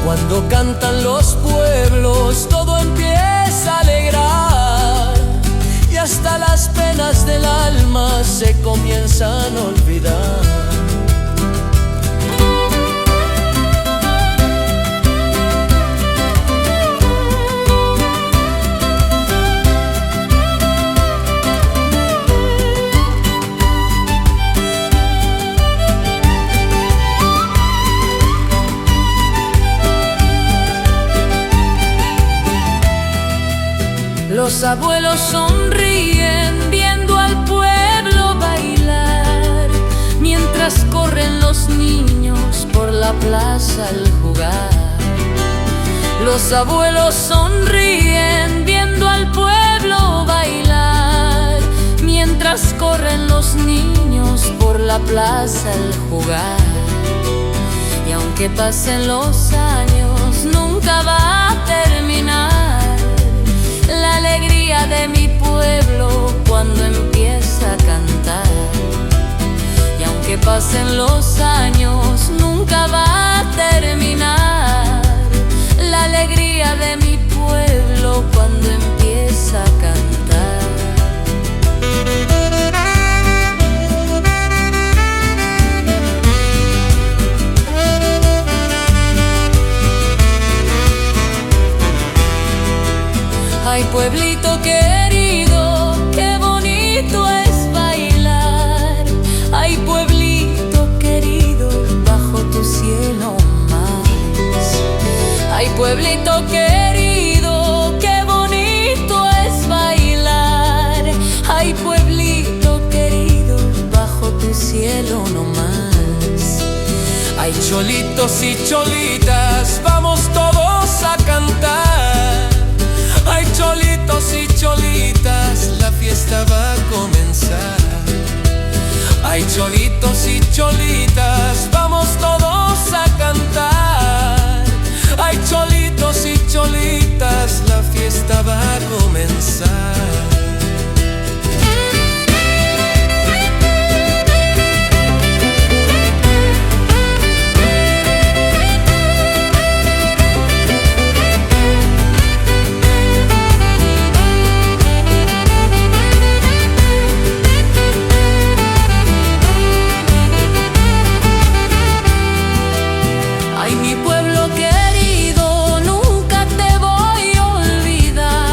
S2: Cuando cantan los pueblos, todo empieza a alegrar y hasta las penas del alma se comienzan a olvidar.
S1: Los abuelos sonríen viendo al pueblo bailar, mientras corren los niños por la plaza al jugar. Los abuelos sonríen viendo al pueblo bailar, mientras corren los niños por la plaza al jugar. Y aunque pasen los años, nunca va a terminar la alegría de mi pueblo cuando empieza a cantar. Y aunque pasen los años, nunca va a terminar la alegría de mi pueblo cuando empieza a cantar. Ay, pueblito querido, qué bonito es bailar. Ay, pueblito querido, bajo tu cielo más. Ay, pueblito querido, qué bonito es bailar. Ay, pueblito querido, bajo tu cielo no más.
S2: Ay, cholitos y cholitas, vamos todos a cantar. Ay, cholitos y cholitas, la fiesta va a comenzar. Ay, cholitos y cholitas, vamos todos a cantar. Ay, cholitos y cholitas, la fiesta va a comenzar.
S1: Ay, mi pueblo querido, nunca te voy a olvidar.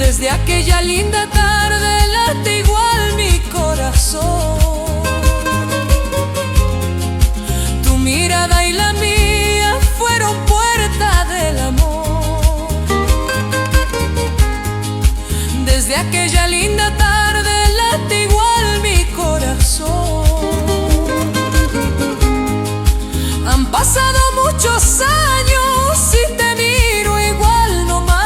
S1: Desde aquella linda tarde late igual mi corazón. Tu mirada y la mía fueron puerta del amor. Desde aquella linda tarde late igual mi corazón. Han pasado muchos años y te miro igual no más,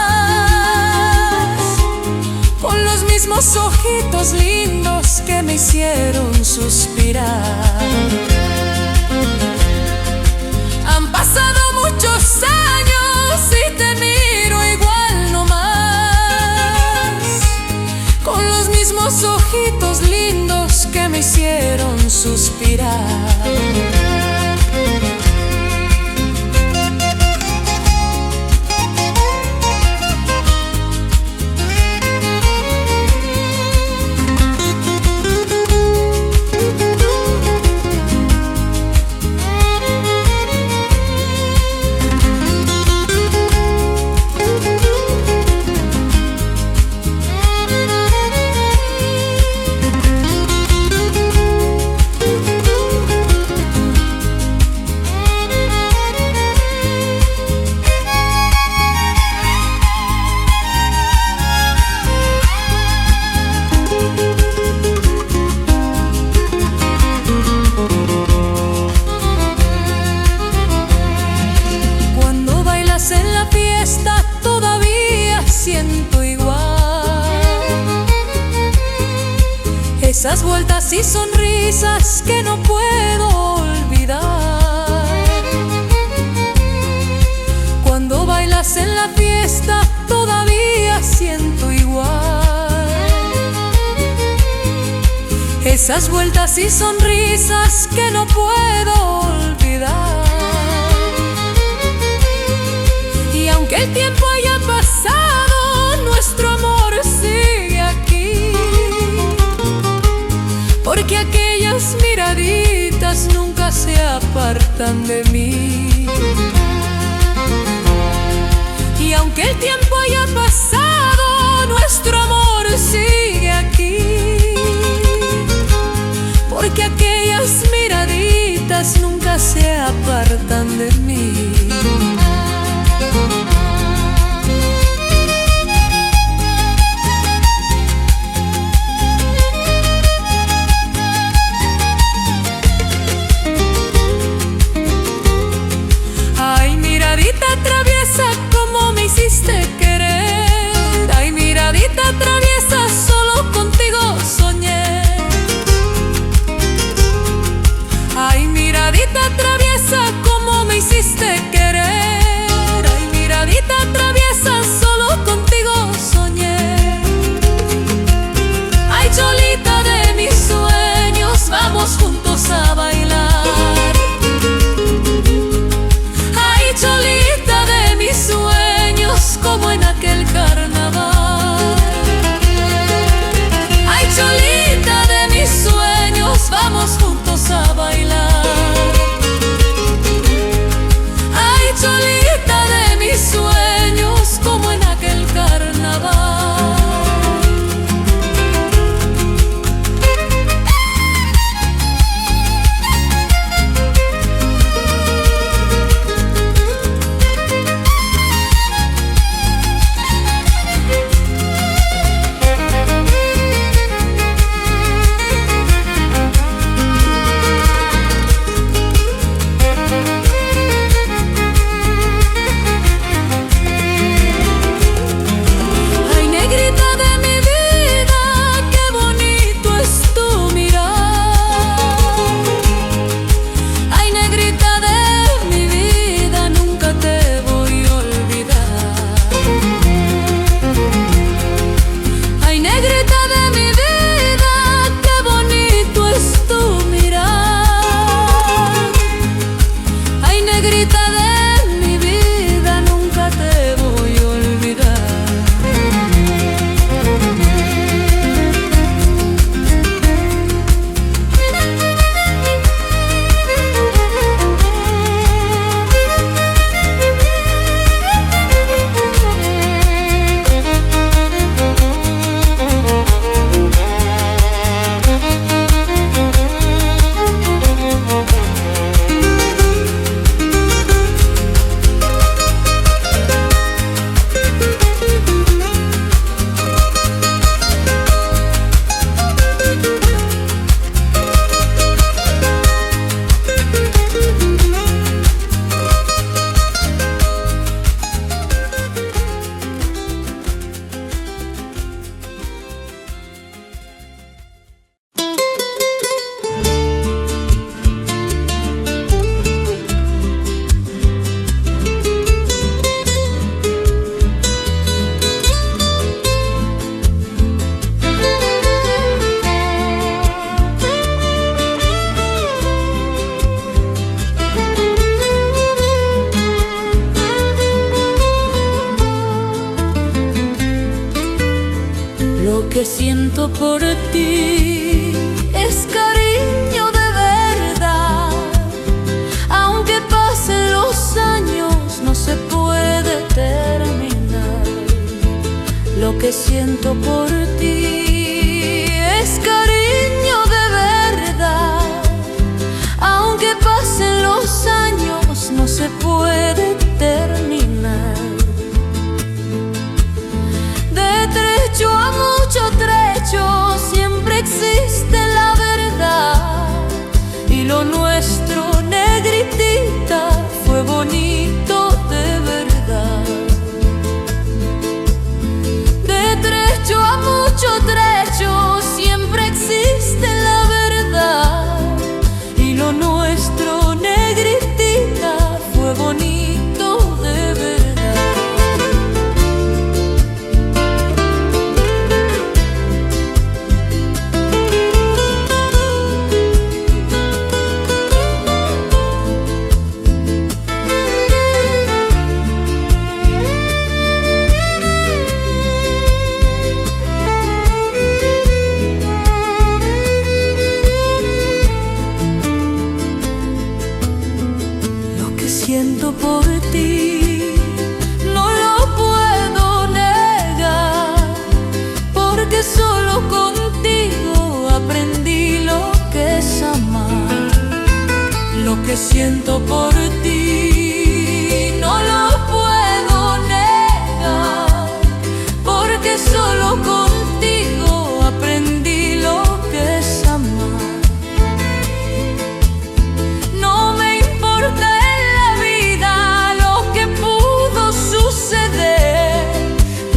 S1: con los mismos ojitos lindos que me hicieron suspirar. Han pasado muchos años y te miro igual no más, con los mismos ojitos lindos que me hicieron suspirar. En la fiesta todavía siento igual esas vueltas y sonrisas que no puedo olvidar. Cuando bailas en la fiesta todavía siento igual esas vueltas y sonrisas que no puedo olvidar. Y aunque el tiempo haya pasado, nuestro amor sigue aquí, porque aquellas miraditas nunca se apartan de mí. Y aunque el tiempo haya pasado, nuestro amor sigue aquí, porque aquellas miraditas nunca se apartan de mí. que siento por ti es cariño de verdad. Aunque pasen los años, no se puede terminar. Lo que siento por ti es cariño de verdad. Aunque pasen los años, no se puede terminar. De trecho a mucho trecho siempre existe la verdad. Y lo nuestro, negritita, fue bonito de verdad. De trecho a mucho trecho siempre existe la verdad. Y lo nuestro, negritita, fue bonito de verdad. Siento por ti, no lo puedo negar, porque solo contigo aprendí lo que es amar. Lo que siento por ti, no lo puedo negar, porque solo contigo aprendí lo que es amar. No me importa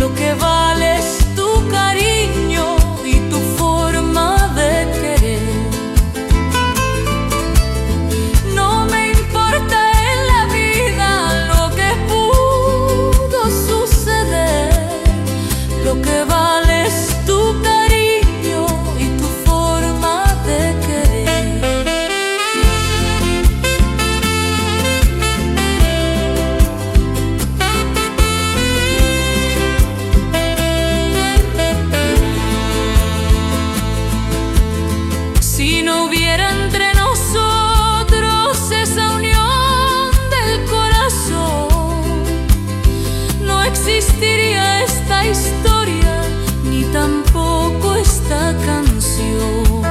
S1: lo que vale es tu cariño y tu forma de querer. No me importa en la vida lo que pudo suceder. Lo que vale es tu cariño y tu forma de querer. Si no hubiera entre nosotros esa unión del corazón, no existiría esta historia ni tampoco esta canción.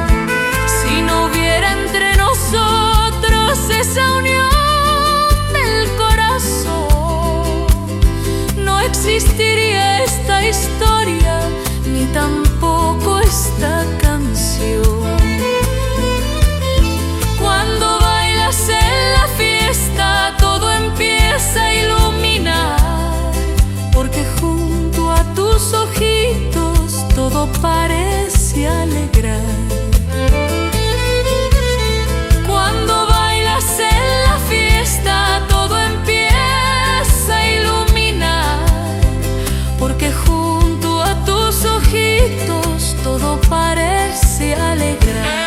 S1: Si no hubiera entre nosotros esa unión del corazón, no existiría esta historia ni tampoco esta canción. Cuando bailas en la fiesta, todo empieza a iluminar, porque junto a tus ojitos todo parece alegrar. Cuando bailas en la fiesta, todo empieza a iluminar, porque junto a tus ojitos todo parece alegrar.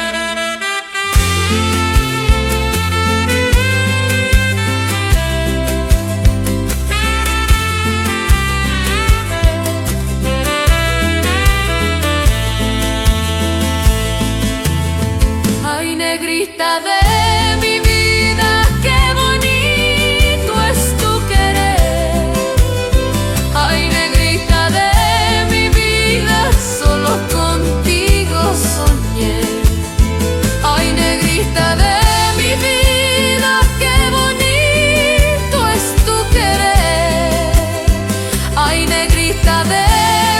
S1: Negrita de mi vida, qué bonito es tu querer. Ay, negrita de mi vida, solo contigo soñé. Ay, negrita de mi vida, qué bonito es tu querer. Ay, negrita de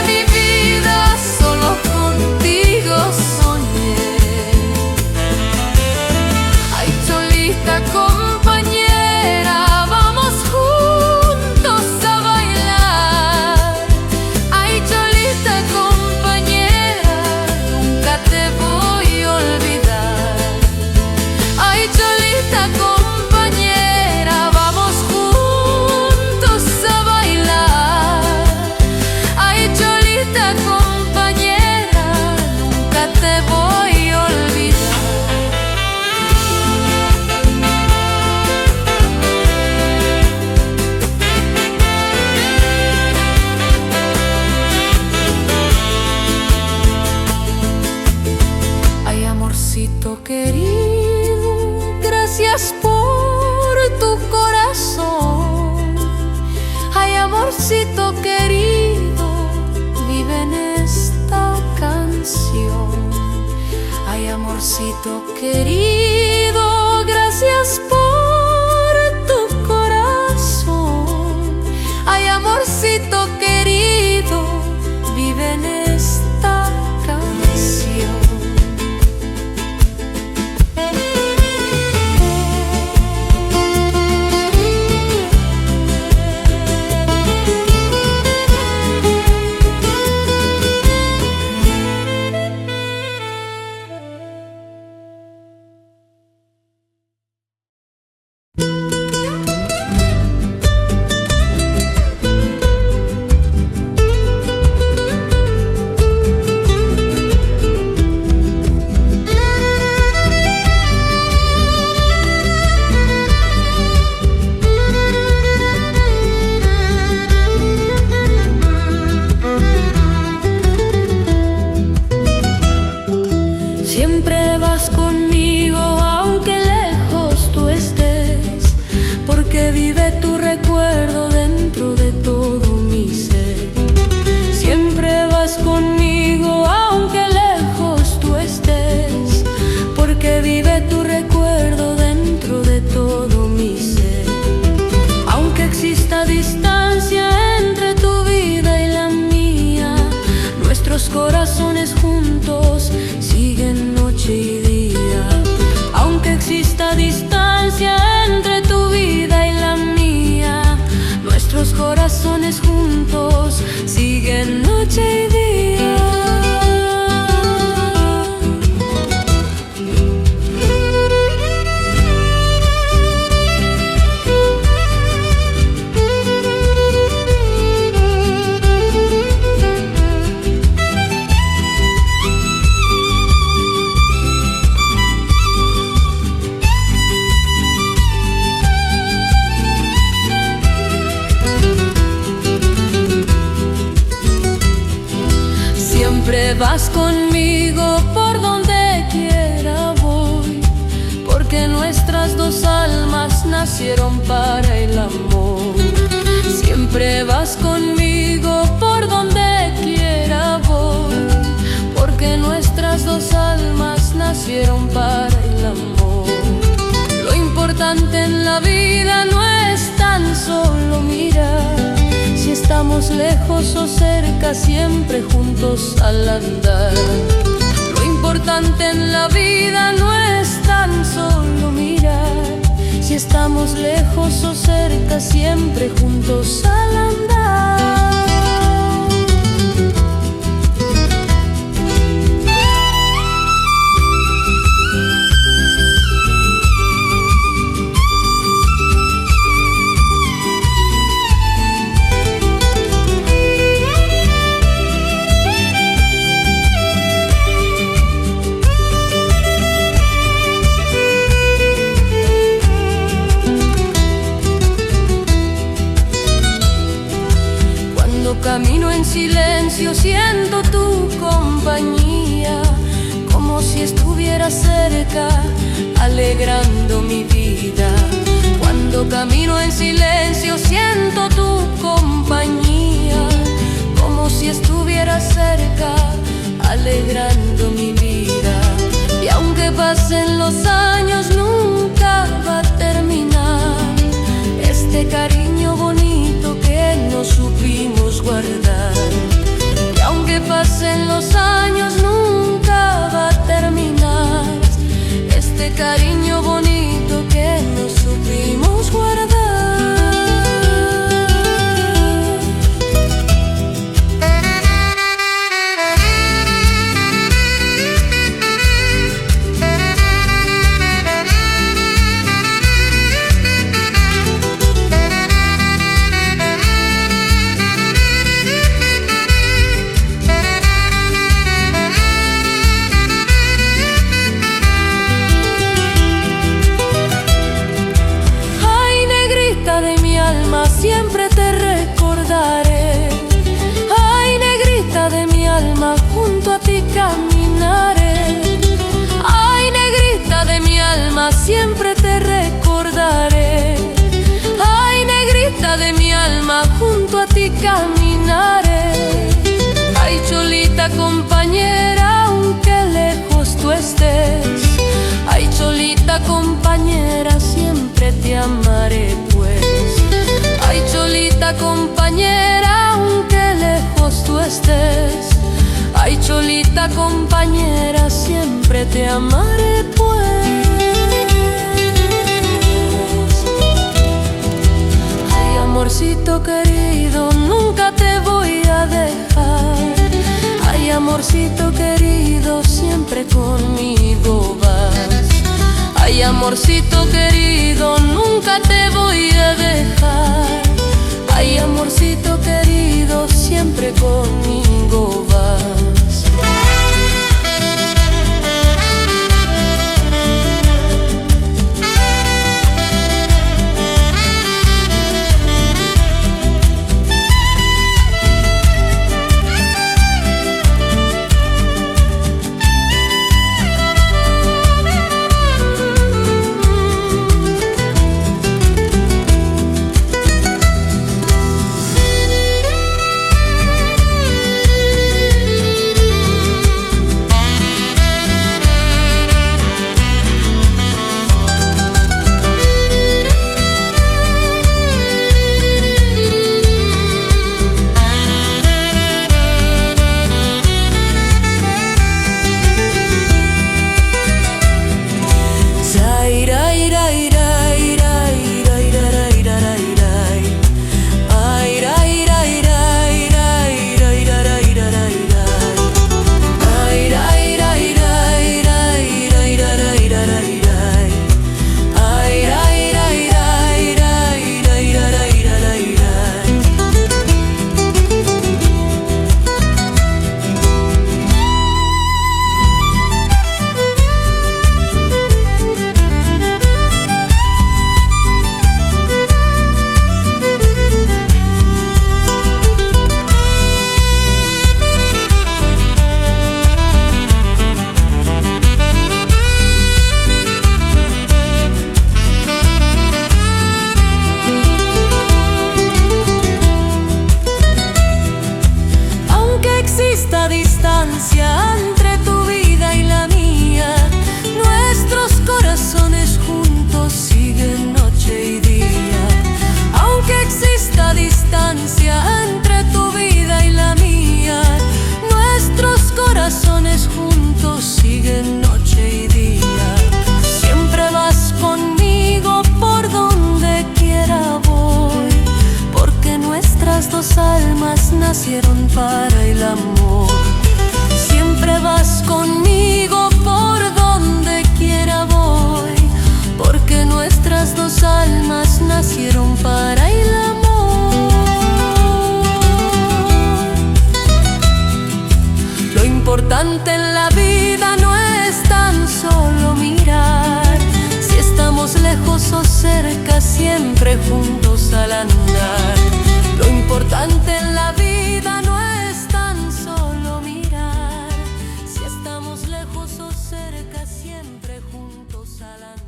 S1: mi vida, solo contigo soñé. Amorcito querido, gracias por tu corazón. Ay, amorcito querido, vive en esta canción. Siempre vas conmigo aunque lejos tú estés, porque vive tu recuerdo dentro de todo mi ser. Siempre vas conmigo aunque lejos tú estés, porque vive tu recuerdo dentro de todo mi ser. Aunque exista distancia entre tu vida y la mía, nuestros corazones juntos siguen noche y día. Aunque exista distancia entre tu vida y la mía, nuestros corazones juntos siguen noche y día. Siempre vas conmigo por donde quiera voy, porque nuestras dos almas nacieron para el amor. Siempre vas conmigo por donde quiera voy, porque nuestras dos almas nacieron para el amor. Lo importante en la vida no es tan solo mirar si estamos lejos o cerca, siempre juntos al andar. Lo importante en la vida no es tan solo mirar si estamos lejos o cerca, siempre juntos al andar. Camino en silencio, siento tu compañía, como si estuvieras cerca, alegrando mi vida. Cuando camino en silencio, siento tu compañía, como si estuvieras cerca, alegrando mi vida. Y aunque pasen los años, nunca va a terminar este cariño bonito que no supimos guardar. Y aunque pasen los años, nunca va a terminar este cariño bonito que no supimos guardar. Siempre te recordaré. Ay, negrita de mi alma, junto a ti caminaré. Ay, negrita de mi alma, siempre te recordaré. Ay, negrita de mi alma, junto a ti caminaré. Ay, cholita compañera, aunque lejos tú estés, cholita compañera, aunque lejos tú estés. Ay, cholita compañera, siempre te amaré pues. Ay, amorcito querido, nunca te voy a dejar. Ay, amorcito querido, siempre conmigo vas. Ay, amorcito querido, nunca te voy a dejar. Ay, amorcito querido, siempre conmigo vas. Entre tu vida y la mía, nuestros corazones juntos siguen noche y día. Aunque exista distancia entre tu vida y la mía, nuestros corazones juntos siguen noche y día. Siempre vas conmigo por donde quiera voy, porque nuestras dos almas nacieron para el amor. Siempre vas conmigo por donde quiera voy, porque nuestras dos almas nacieron para el amor. Lo importante en la vida no es tan solo mirar, si estamos lejos o cerca, siempre juntos al andar. Lo importante en la vida no es tan solo mirar, si estamos lejos o cerca, siempre juntos al andar.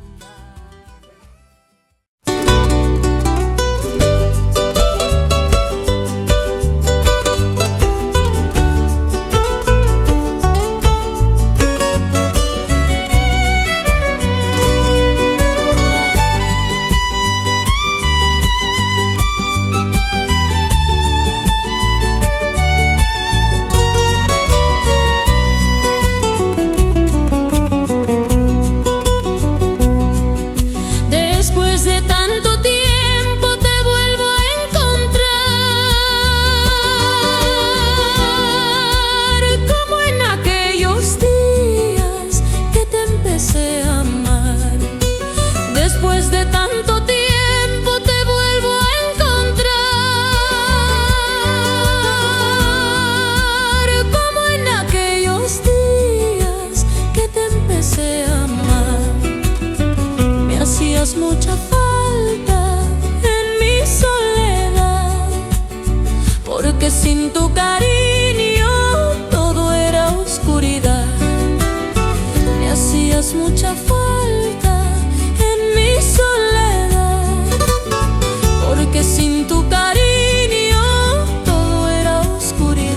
S1: Mucha falta en mi soledad, porque sin tu cariño todo era oscuridad. Me hacías mucha falta en mi soledad, porque sin tu cariño todo era oscuridad.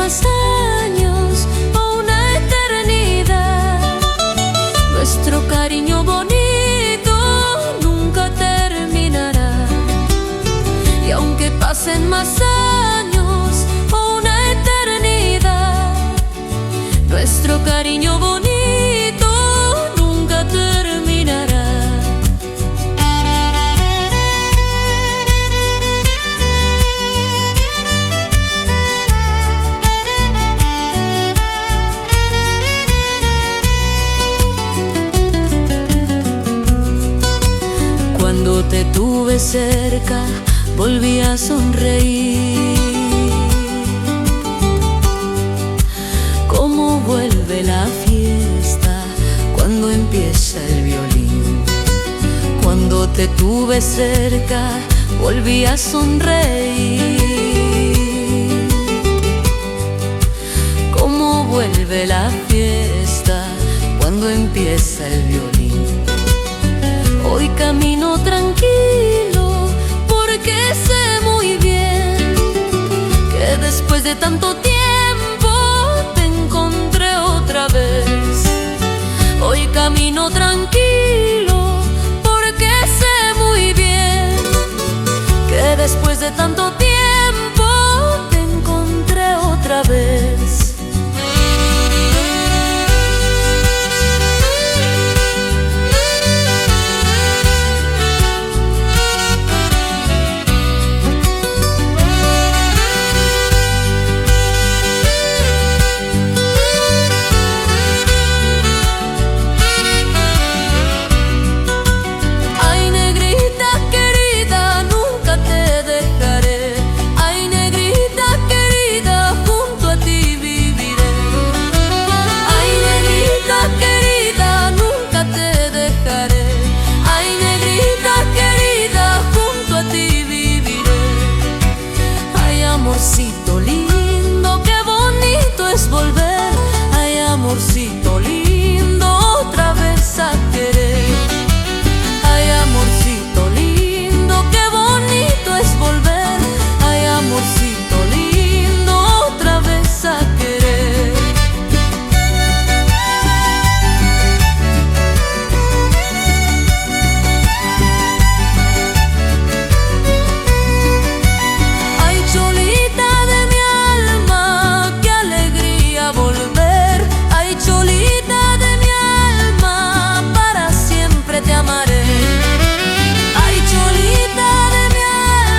S1: más años o una eternidad, nuestro cariño bonito nunca terminará. Y aunque pasen más años o una eternidad, nuestro cariño bonito nunca terminará. Cuando te tuve cerca, volví a sonreír. Cómo vuelve la fiesta cuando empieza el violín. Cuando te tuve cerca, volví a sonreír. Cómo vuelve la fiesta cuando empieza el violín. Hoy camino tranquilo porque sé muy bien que después de tanto tiempo te encontré otra vez. Hoy camino tranquilo porque sé muy bien que después de tanto tiempo te encontré otra vez. Amorcito lindo, qué bonito es volver. Ay, amorcito lindo, otra vez a querer. Ay, amorcito lindo, qué bonito es volver. Ay, amorcito lindo, otra vez a querer. Ay, Cholita de mi alma, qué alegría volver. Ay, Cholita de mi alma, para siempre te amaré. Ay, Cholita de mi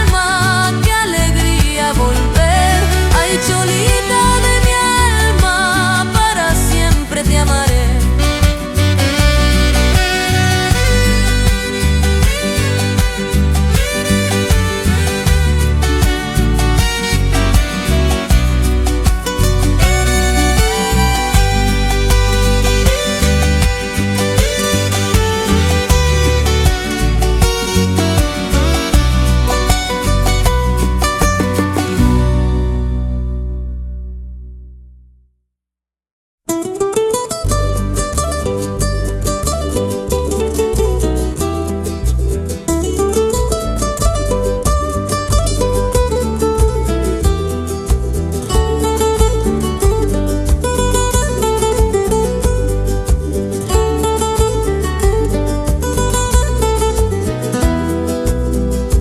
S1: alma, qué alegría volver. Ay, Cholita de mi alma, para siempre te amaré.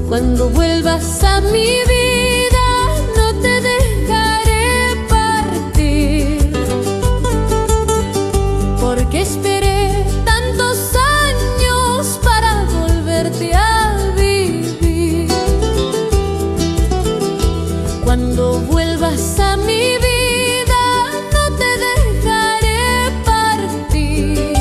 S1: Cuando vuelvas a mi vida, no te dejaré partir, porque esperé tantos años para volverte a vivir. Cuando vuelvas a mi vida, no te dejaré partir,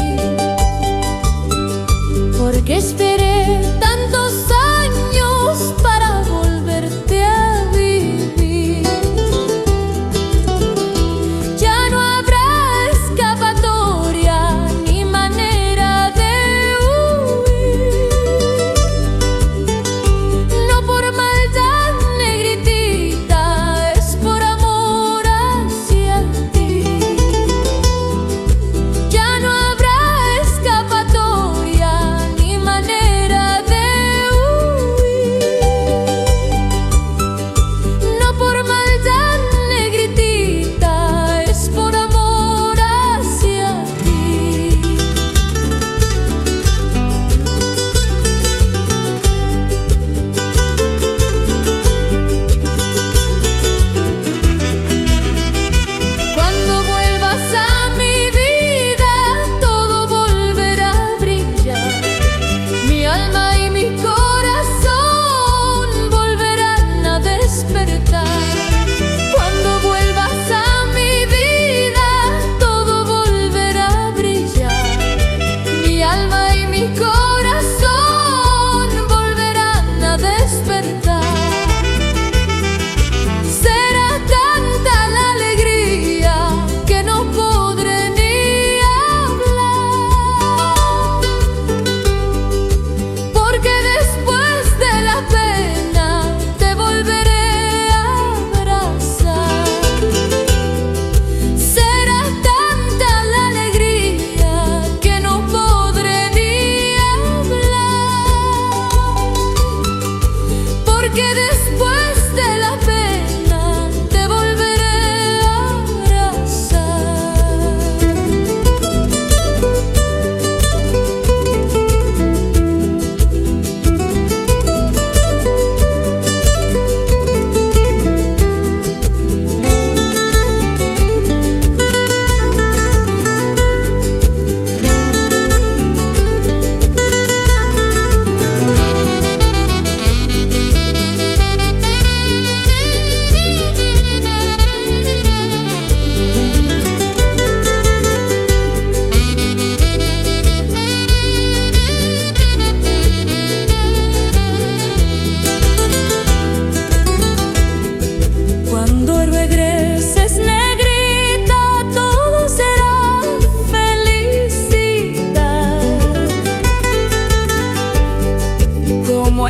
S1: porque esperé tantos años para volverte a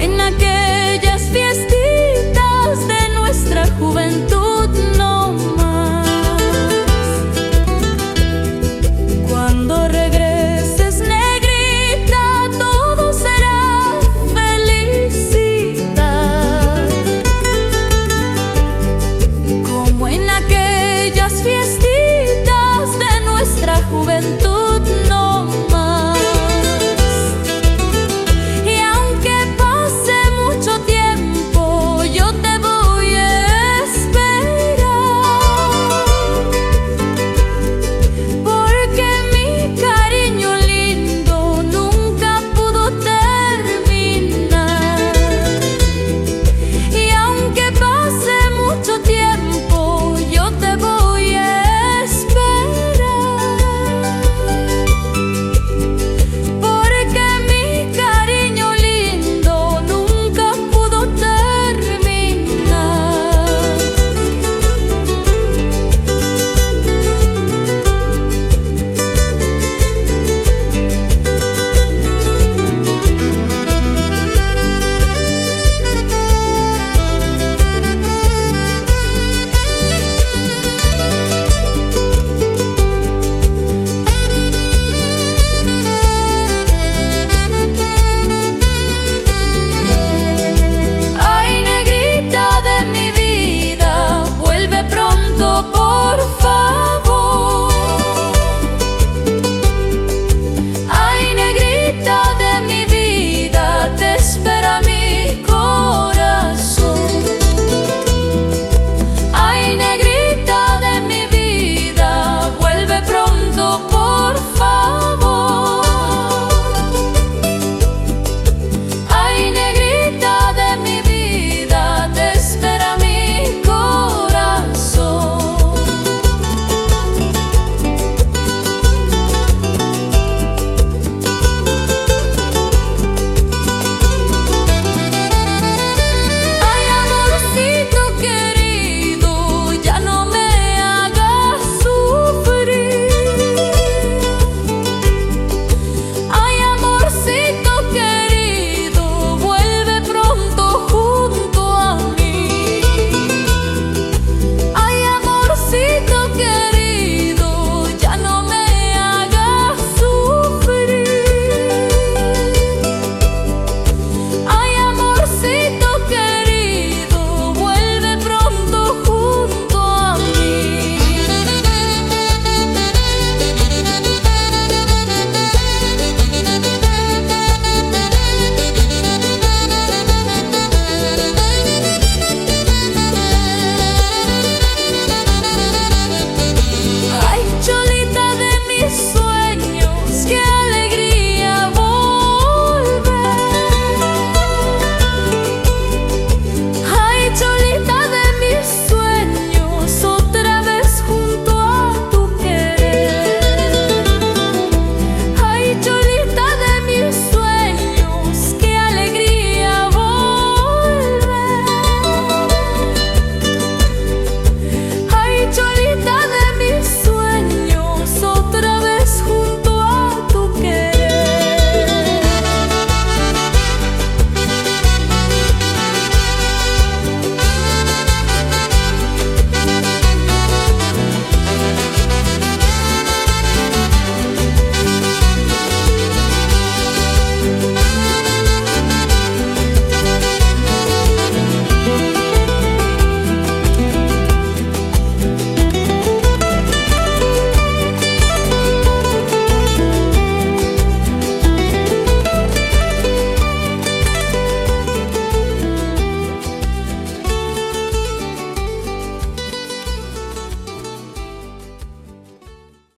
S1: en aquel